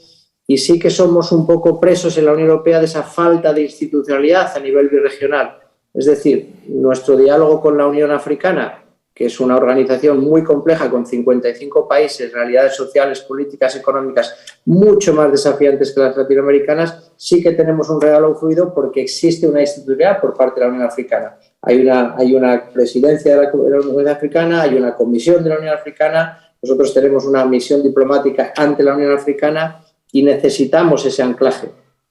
Y sí que somos un poco presos en la Unión Europea de esa falta de institucionalidad a nivel birregional. Es decir, nuestro diálogo con la Unión Africana, que es una organización muy compleja con 55 países, realidades sociales, políticas, económicas, mucho más desafiantes que las latinoamericanas, sí que tenemos un diálogo fluido porque existe una institucionalidad por parte de la Unión Africana. Hay una presidencia de la Unión Africana, hay una comisión de la Unión Africana, nosotros tenemos una misión diplomática ante la Unión Africana, y necesitamos ese anclaje.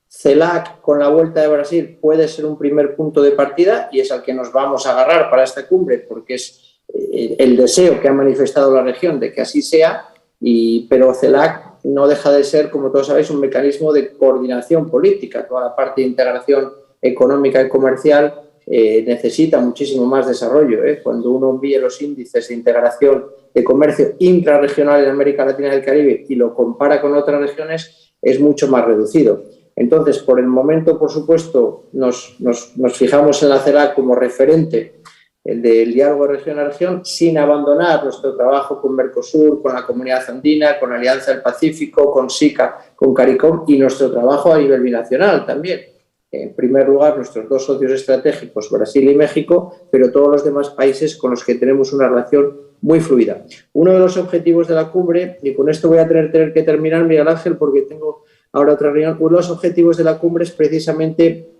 CELAC, con la vuelta de Brasil, puede ser un primer punto de partida y es al que nos vamos a agarrar para esta cumbre, porque es el deseo que ha manifestado la región de que así sea, pero CELAC no deja de ser, como todos sabéis, un mecanismo de coordinación política. Toda la parte de integración económica y comercial necesita muchísimo más desarrollo. Cuando uno envíe los índices de integración de comercio intrarregional en América Latina y el Caribe y lo compara con otras regiones, es mucho más reducido. Entonces, por el momento, por supuesto, nos fijamos en la CELAC como referente el del diálogo región a región, sin abandonar nuestro trabajo con Mercosur, con la Comunidad Andina, con la Alianza del Pacífico, con SICA, con CARICOM y nuestro trabajo a nivel binacional también. En primer lugar, nuestros dos socios estratégicos, Brasil y México, pero todos los demás países con los que tenemos una relación muy fluida. Uno de los objetivos de la cumbre, y con esto voy a tener que terminar, Miguel Ángel, porque tengo ahora otra reunión, uno de los objetivos de la cumbre es precisamente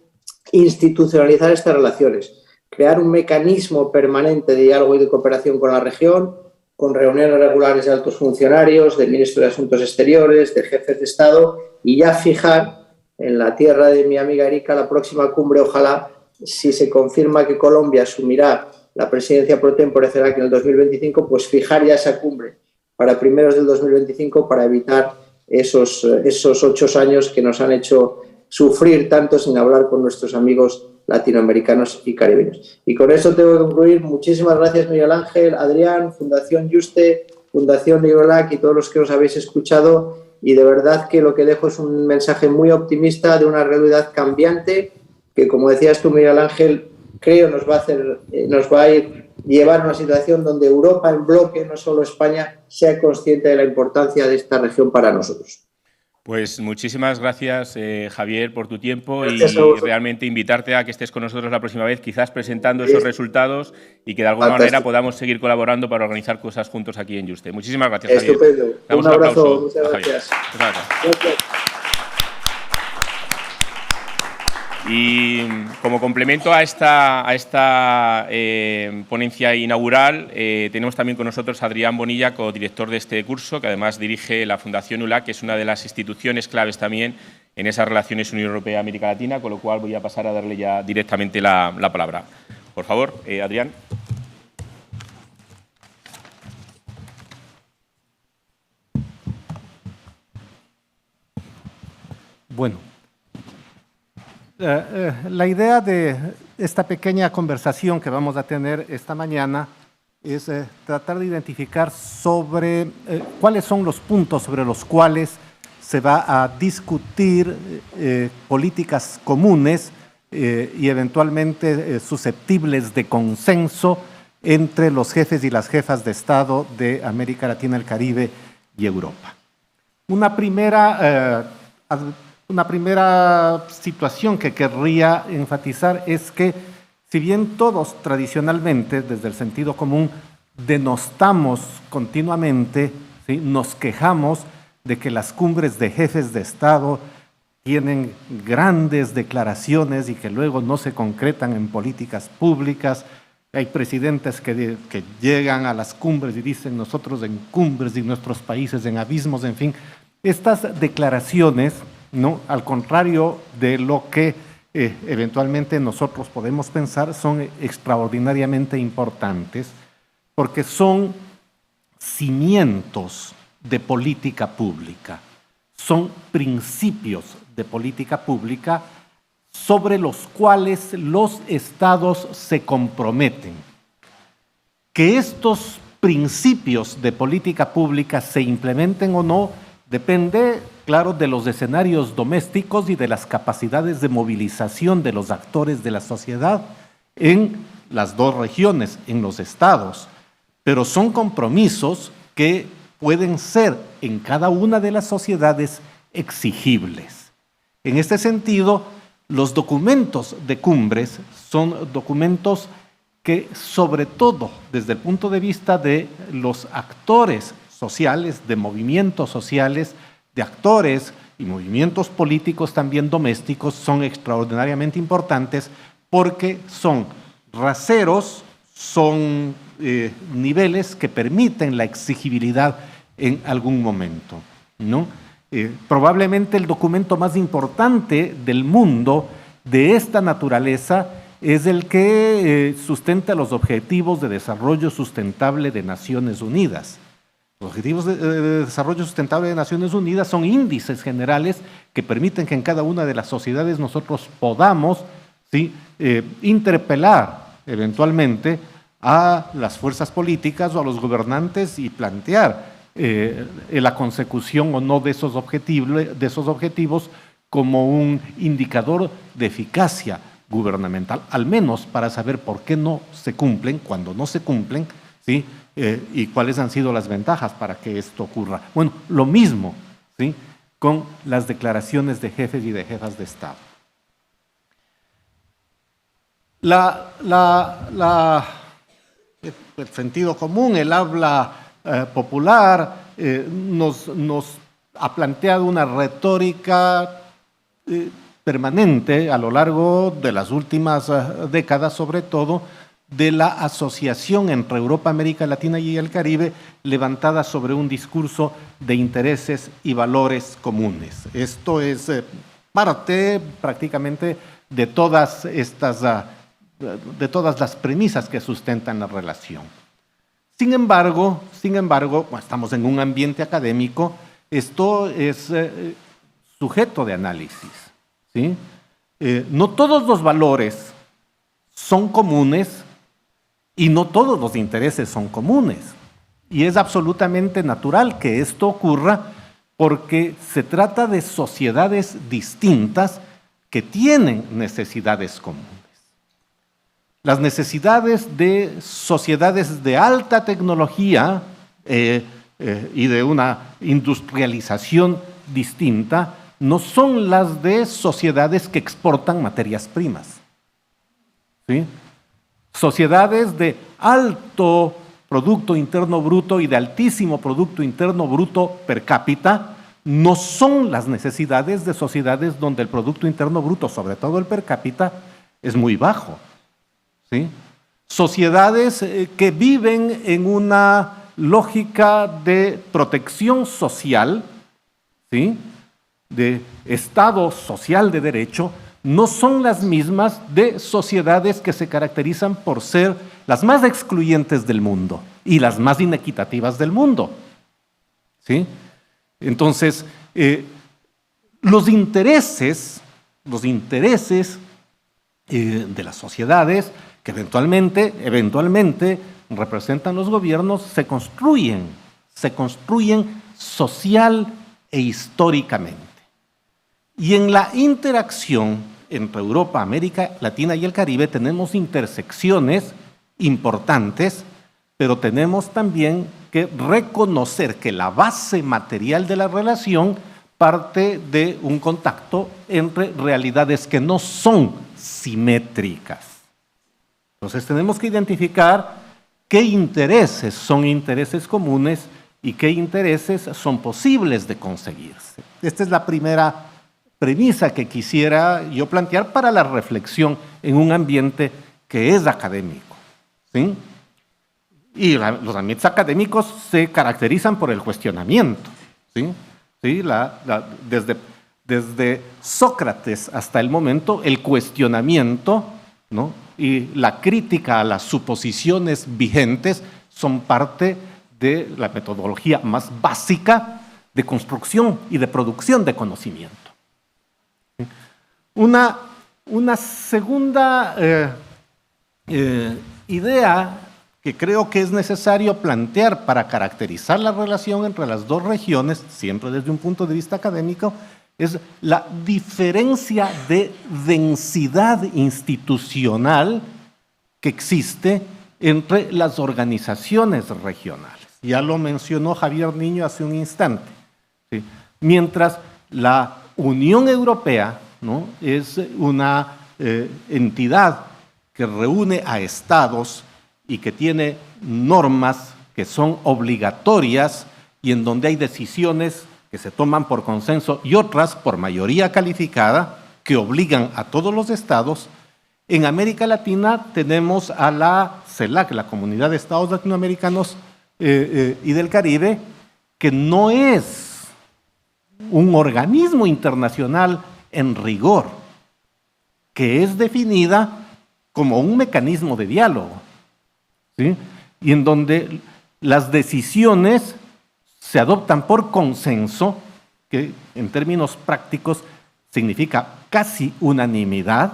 institucionalizar estas relaciones, crear un mecanismo permanente de diálogo y de cooperación con la región, con reuniones regulares de altos funcionarios, de ministros de Asuntos Exteriores, de jefes de Estado, y ya fijar en la tierra de mi amiga Erika la próxima cumbre, ojalá, si se confirma que Colombia asumirá la presidencia pro tempore CELAC en el 2025, pues fijar ya esa cumbre para primeros del 2025 para evitar esos 8 años que nos han hecho sufrir tanto sin hablar con nuestros amigos latinoamericanos y caribeños. Y con eso tengo que concluir. Muchísimas gracias, Miguel Ángel, Adrián, Fundación Juste, Fundación Librolac y todos los que os habéis escuchado. Y de verdad que lo que dejo es un mensaje muy optimista de una realidad cambiante que, como decías tú, Miguel Ángel, creo nos va a llevar a una situación donde Europa en bloque, no solo España, sea consciente de la importancia de esta región para nosotros. Pues muchísimas gracias, Javier, por tu tiempo gracias y realmente invitarte a que estés con nosotros la próxima vez, quizás presentando esos resultados y que de alguna manera podamos seguir colaborando para organizar cosas juntos aquí en Juste. Muchísimas gracias, Javier. Estupendo. Un abrazo. Muchas gracias. Gracias. Y como complemento a esta ponencia inaugural, tenemos también con nosotros a Adrián Bonilla, codirector de este curso, que además dirige la Fundación ULAC, que es una de las instituciones claves también en esas relaciones Unión Europea-América Latina, con lo cual voy a pasar a darle ya directamente la palabra. Por favor, Adrián. Bueno. La idea de esta pequeña conversación que vamos a tener esta mañana es tratar de identificar sobre cuáles son los puntos sobre los cuales se va a discutir políticas comunes y eventualmente susceptibles de consenso entre los jefes y las jefas de Estado de América Latina, el Caribe y Europa. Una primera situación que querría enfatizar es que, si bien todos tradicionalmente, desde el sentido común, denostamos continuamente, ¿sí?, nos quejamos de que las cumbres de jefes de Estado tienen grandes declaraciones y que luego no se concretan en políticas públicas. Hay presidentes que llegan a las cumbres y dicen nosotros en cumbres y nuestros países en abismos, en fin. Estas declaraciones, ¿no?, al contrario de lo que eventualmente nosotros podemos pensar, son extraordinariamente importantes porque son cimientos de política pública, son principios de política pública sobre los cuales los estados se comprometen. Que estos principios de política pública se implementen o no depende, claro, de los escenarios domésticos y de las capacidades de movilización de los actores de la sociedad en las dos regiones, en los estados. Pero son compromisos que pueden ser en cada una de las sociedades exigibles. En este sentido, los documentos de cumbres son documentos que, sobre todo desde el punto de vista de los actores sociales, de movimientos sociales, de actores y movimientos políticos también domésticos, son extraordinariamente importantes porque son raseros, son niveles que permiten la exigibilidad en algún momento, ¿no? Probablemente el documento más importante del mundo de esta naturaleza es el que sustenta los Objetivos de Desarrollo Sustentable de Naciones Unidas. Los Objetivos de Desarrollo Sustentable de Naciones Unidas son índices generales que permiten que en cada una de las sociedades nosotros podamos, ¿sí?, interpelar eventualmente a las fuerzas políticas o a los gobernantes y plantear la consecución o no de esos objetivos como un indicador de eficacia gubernamental, al menos para saber por qué no se cumplen, cuando no se cumplen, ¿sí? Y cuáles han sido las ventajas para que esto ocurra. Bueno, lo mismo, ¿sí?, con las declaraciones de jefes y de jefas de Estado. El sentido común, el habla popular, nos ha planteado una retórica permanente a lo largo de las últimas décadas, sobre todo, de la asociación entre Europa, América Latina y el Caribe, levantada sobre un discurso de intereses y valores comunes. Esto es parte prácticamente de todas las premisas que sustentan la relación. Sin embargo, estamos en un ambiente académico, esto es sujeto de análisis, ¿sí? No todos los valores son comunes y no todos los intereses son comunes. Y es absolutamente natural que esto ocurra porque se trata de sociedades distintas que tienen necesidades comunes. Las necesidades de sociedades de alta tecnología y de una industrialización distinta no son las de sociedades que exportan materias primas, ¿sí? Sociedades de alto Producto Interno Bruto y de altísimo Producto Interno Bruto per cápita no son las necesidades de sociedades donde el Producto Interno Bruto, sobre todo el per cápita, es muy bajo, ¿sí? Sociedades que viven en una lógica de protección social, ¿sí?, de Estado social de derecho, no son las mismas de sociedades que se caracterizan por ser las más excluyentes del mundo y las más inequitativas del mundo, ¿sí? Entonces, los intereses de las sociedades que eventualmente representan los gobiernos se construyen social e históricamente. Y en la interacción entre Europa, América Latina y el Caribe tenemos intersecciones importantes, pero tenemos también que reconocer que la base material de la relación parte de un contacto entre realidades que no son simétricas. Entonces tenemos que identificar qué intereses son intereses comunes y qué intereses son posibles de conseguirse. Esta es la primera premisa que quisiera yo plantear para la reflexión en un ambiente que es académico, ¿sí? Y los ambientes académicos se caracterizan por el cuestionamiento, ¿sí? ¿Sí? Desde Sócrates hasta el momento, el cuestionamiento, ¿no?, y la crítica a las suposiciones vigentes son parte de la metodología más básica de construcción y de producción de conocimiento. Una segunda idea que creo que es necesario plantear para caracterizar la relación entre las dos regiones, siempre desde un punto de vista académico, es la diferencia de densidad institucional que existe entre las organizaciones regionales. Ya lo mencionó Javier Niño hace un instante, ¿sí? Mientras la Unión Europea, ¿no?, es una entidad que reúne a estados y que tiene normas que son obligatorias y en donde hay decisiones que se toman por consenso y otras por mayoría calificada que obligan a todos los estados. En América Latina tenemos a la CELAC, la Comunidad de Estados Latinoamericanos y del Caribe, que no es un organismo internacional en rigor, que es definida como un mecanismo de diálogo, ¿sí?, y en donde las decisiones se adoptan por consenso, que en términos prácticos significa casi unanimidad,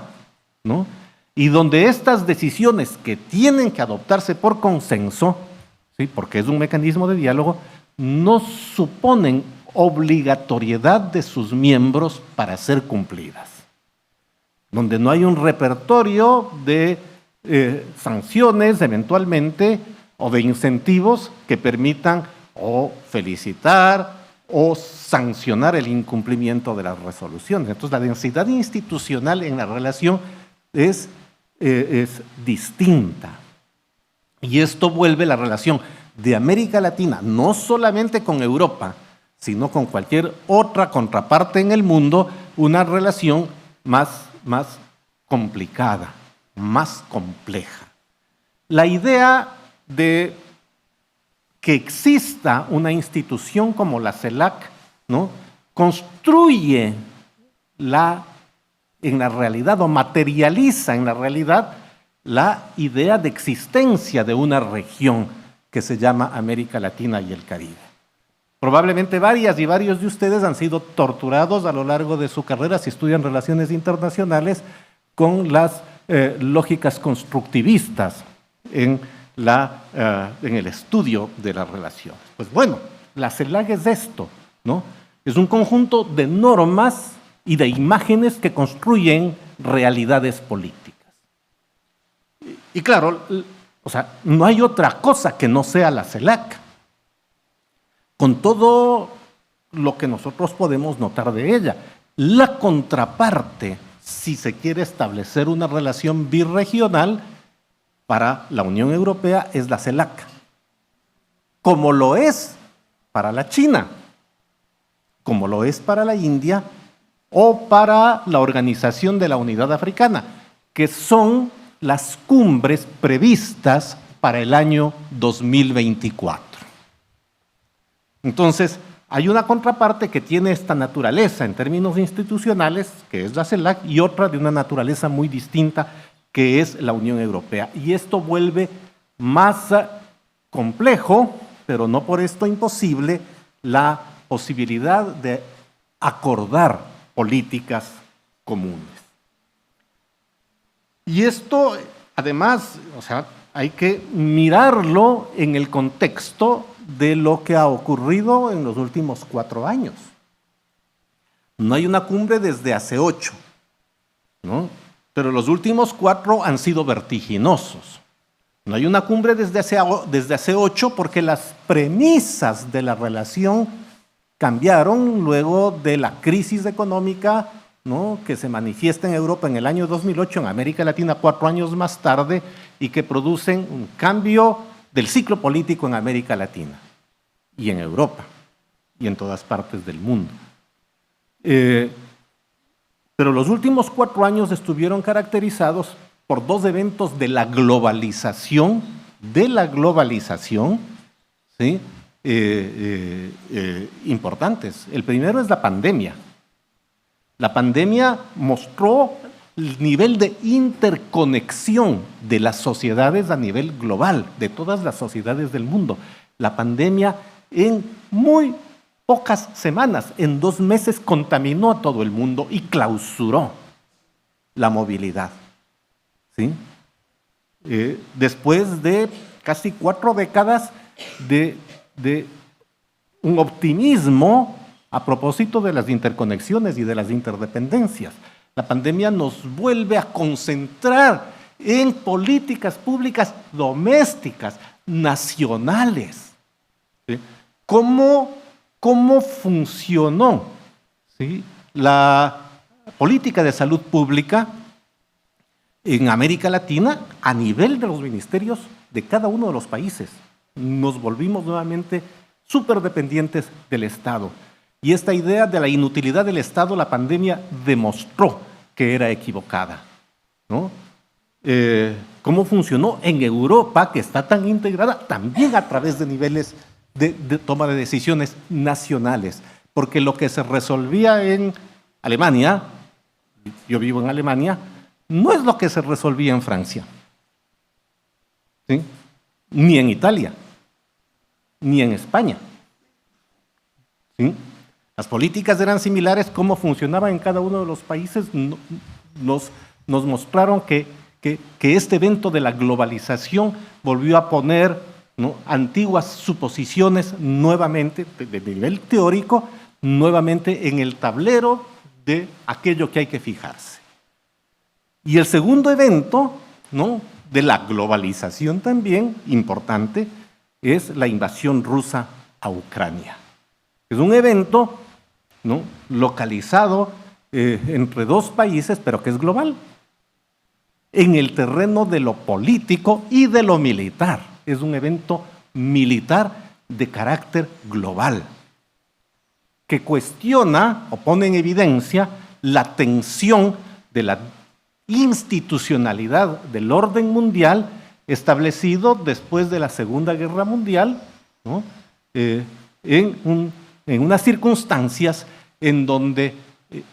¿no?, y donde estas decisiones que tienen que adoptarse por consenso, ¿sí?, porque es un mecanismo de diálogo, no suponen obligatoriedad de sus miembros para ser cumplidas. donde no hay un repertorio de sanciones eventualmente o de incentivos que permitan o felicitar o sancionar el incumplimiento de las resoluciones. Entonces, la densidad institucional en la relación es distinta. Y esto vuelve la relación de América Latina, no solamente con Europa, sino con cualquier otra contraparte en el mundo, una relación más complicada, más compleja. La idea de que exista una institución como la CELAC, ¿no?, construye en la realidad o materializa en la realidad la idea de existencia de una región que se llama América Latina y el Caribe. Probablemente varias y varios de ustedes han sido torturados a lo largo de su carrera si estudian relaciones internacionales con las lógicas constructivistas en el estudio de las relaciones. Pues bueno, la CELAC es esto, ¿no? Es un conjunto de normas y de imágenes que construyen realidades políticas. Y claro, o sea, no hay otra cosa que no sea la CELAC, con todo lo que nosotros podemos notar de ella. La contraparte, si se quiere establecer una relación birregional para la Unión Europea, es la CELAC, como lo es para la China, como lo es para la India o para la Organización de la Unidad Africana, que son las cumbres previstas para el año 2024. Entonces, hay una contraparte que tiene esta naturaleza en términos institucionales, que es la CELAC, y otra de una naturaleza muy distinta, que es la Unión Europea. Y esto vuelve más complejo, pero no por esto imposible, la posibilidad de acordar políticas comunes. Y esto, además, o sea, hay que mirarlo en el contexto de lo que ha ocurrido en los últimos 4 años. No hay una cumbre desde hace 8, ¿no? Pero los últimos 4 han sido vertiginosos. No hay una cumbre desde hace 8 porque las premisas de la relación cambiaron luego de la crisis económica, ¿no?, que se manifiesta en Europa en el año 2008, en América Latina 4 años más tarde, y que producen un cambio del ciclo político en América Latina y en Europa y en todas partes del mundo. Pero los últimos 4 años estuvieron caracterizados por 2 eventos de la globalización, ¿sí?, importantes. El primero es la pandemia. La pandemia mostró el nivel de interconexión de las sociedades a nivel global, de todas las sociedades del mundo. La pandemia en muy pocas semanas, en 2 meses, contaminó a todo el mundo y clausuró la movilidad, ¿sí? Después de casi 4 décadas de un optimismo a propósito de las interconexiones y de las interdependencias. La pandemia nos vuelve a concentrar en políticas públicas domésticas, nacionales. ¿Sí? ¿Cómo funcionó, ¿sí?, la política de salud pública en América Latina a nivel de los ministerios de cada uno de los países? Nos volvimos nuevamente súper dependientes del Estado. Y esta idea de la inutilidad del Estado, la pandemia demostró que era equivocada, ¿no? ¿Cómo funcionó en Europa, que está tan integrada también a través de niveles de toma de decisiones nacionales? Porque lo que se resolvía en Alemania, yo vivo en Alemania, no es lo que se resolvía en Francia, ¿sí?, ni en Italia, ni en España, ¿sí? Las políticas eran similares. Cómo funcionaba en cada uno de los países nos mostraron que este evento de la globalización volvió a poner, ¿no?, antiguas suposiciones nuevamente, de nivel teórico, nuevamente en el tablero de aquello que hay que fijarse. Y el segundo evento, ¿no?, de la globalización también importante es la invasión rusa a Ucrania. Es un evento, ¿no?, localizado entre dos países, pero que es global, en el terreno de lo político y de lo militar. Es un evento militar de carácter global, que cuestiona o pone en evidencia la tensión de la institucionalidad del orden mundial establecido después de la Segunda Guerra Mundial, ¿no?, en unas circunstancias en donde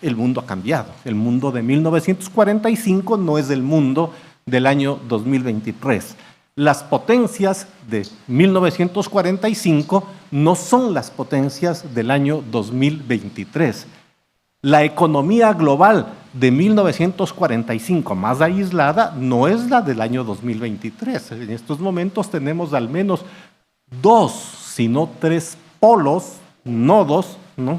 el mundo ha cambiado. El mundo de 1945 no es el mundo del año 2023. Las potencias de 1945 no son las potencias del año 2023. La economía global de 1945, más aislada, no es la del año 2023. En estos momentos tenemos al menos 2, si no 3 polos, nodos, ¿no?,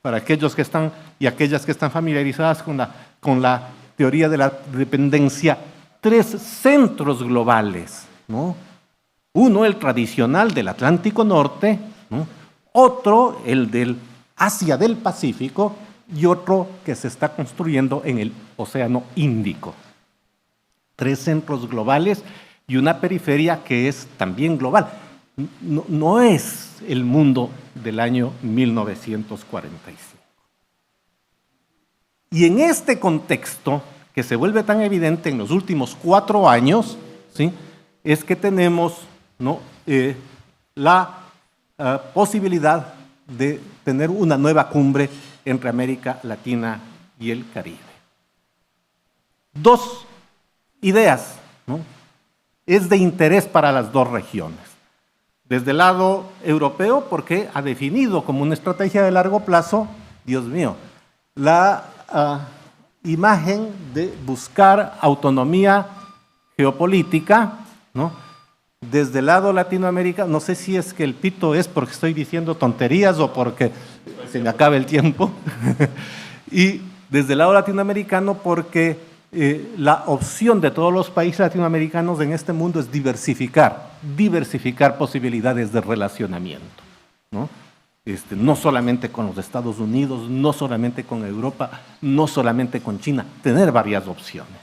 para aquellos que están y aquellas que están familiarizadas con la teoría de la dependencia, 3 centros globales, ¿no? Uno, el tradicional del Atlántico Norte, ¿no?, otro, el del Asia del Pacífico, y otro que se está construyendo en el Océano Índico. 3 centros globales y una periferia que es también global. No es el mundo del año 1945. Y en este contexto, que se vuelve tan evidente en los últimos 4 años, ¿sí?, es que tenemos, ¿no?, la posibilidad de tener una nueva cumbre entre América Latina y el Caribe. 2 ideas, ¿no?, es de interés para las 2 regiones. Desde el lado europeo, porque ha definido como una estrategia de largo plazo, Dios mío, la imagen de buscar autonomía geopolítica, ¿no? Desde el lado latinoamericano, no sé si es que el pito es porque estoy diciendo tonterías o porque se me acaba el tiempo, y desde el lado latinoamericano porque la opción de todos los países latinoamericanos en este mundo es diversificar posibilidades de relacionamiento, ¿no? No solamente con los Estados Unidos, no solamente con Europa, no solamente con China, tener varias opciones,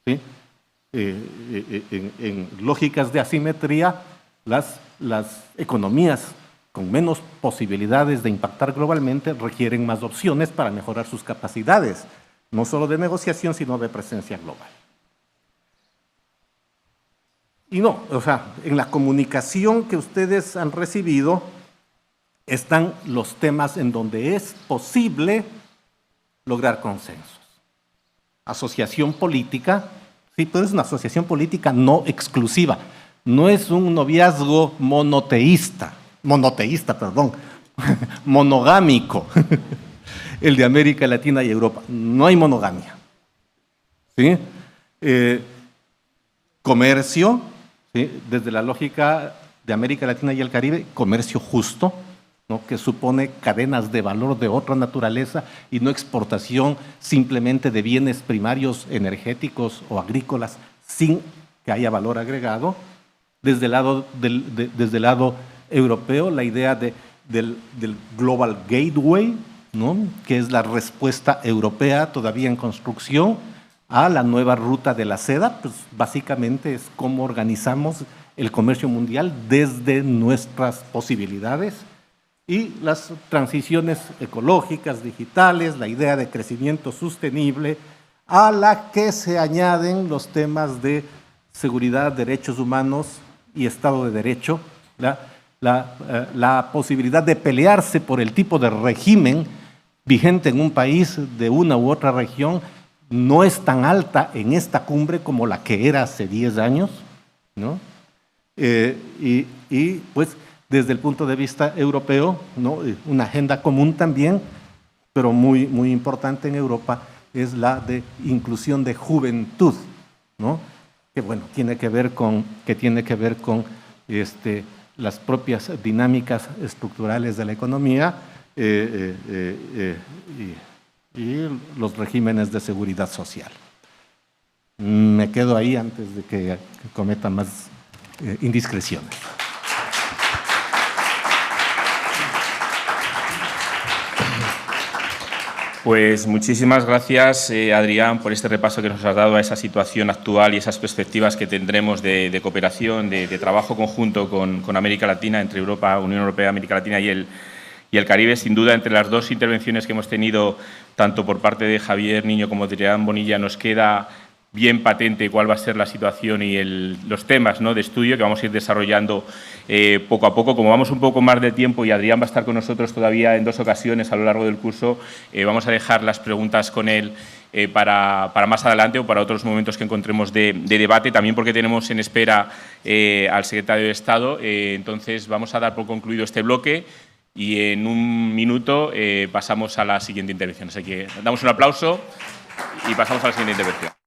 ¿sí? En lógicas de asimetría, las economías con menos posibilidades de impactar globalmente requieren más opciones para mejorar sus capacidades, no solo de negociación, sino de presencia global. Y no, o sea, en la comunicación que ustedes han recibido están los temas en donde es posible lograr consensos. Asociación política, sí, pero es una asociación política no exclusiva, no es un noviazgo monogámico, el de América Latina y Europa. No hay monogamia, ¿sí? Comercio, ¿sí?, desde la lógica de América Latina y el Caribe, comercio justo, ¿no?, que supone cadenas de valor de otra naturaleza y no exportación simplemente de bienes primarios energéticos o agrícolas sin que haya valor agregado. Desde el lado europeo, la idea del Global Gateway, ¿no?, que es la respuesta europea todavía en construcción a la nueva ruta de la seda, pues básicamente es cómo organizamos el comercio mundial desde nuestras posibilidades, y las transiciones ecológicas, digitales, la idea de crecimiento sostenible, a la que se añaden los temas de seguridad, derechos humanos y Estado de Derecho, la posibilidad de pelearse por el tipo de régimen vigente en un país de una u otra región no es tan alta en esta cumbre como la que era hace 10 años, ¿no? Y pues desde el punto de vista europeo, ¿no?, una agenda común también, pero muy, muy importante en Europa, es la de inclusión de juventud, ¿no?, que bueno, tiene que ver con las propias dinámicas estructurales de la economía y los regímenes de seguridad social. Me quedo ahí antes de que cometa más indiscreciones. Pues muchísimas gracias, Adrián, por este repaso que nos has dado a esa situación actual y esas perspectivas que tendremos de cooperación, de trabajo conjunto con América Latina, entre Europa, Unión Europea, América Latina y el Caribe. Sin duda, entre las dos intervenciones que hemos tenido, tanto por parte de Javier Niño como de Adrián Bonilla, nos queda bien patente cuál va a ser la situación y los temas, ¿no?, de estudio que vamos a ir desarrollando poco a poco. Como vamos un poco más de tiempo y Adrián va a estar con nosotros todavía en 2 ocasiones a lo largo del curso, vamos a dejar las preguntas con él para más adelante o para otros momentos que encontremos de debate, también porque tenemos en espera al secretario de Estado. Entonces, vamos a dar por concluido este bloque y en un minuto pasamos a la siguiente intervención. Así que damos un aplauso y pasamos a la siguiente intervención.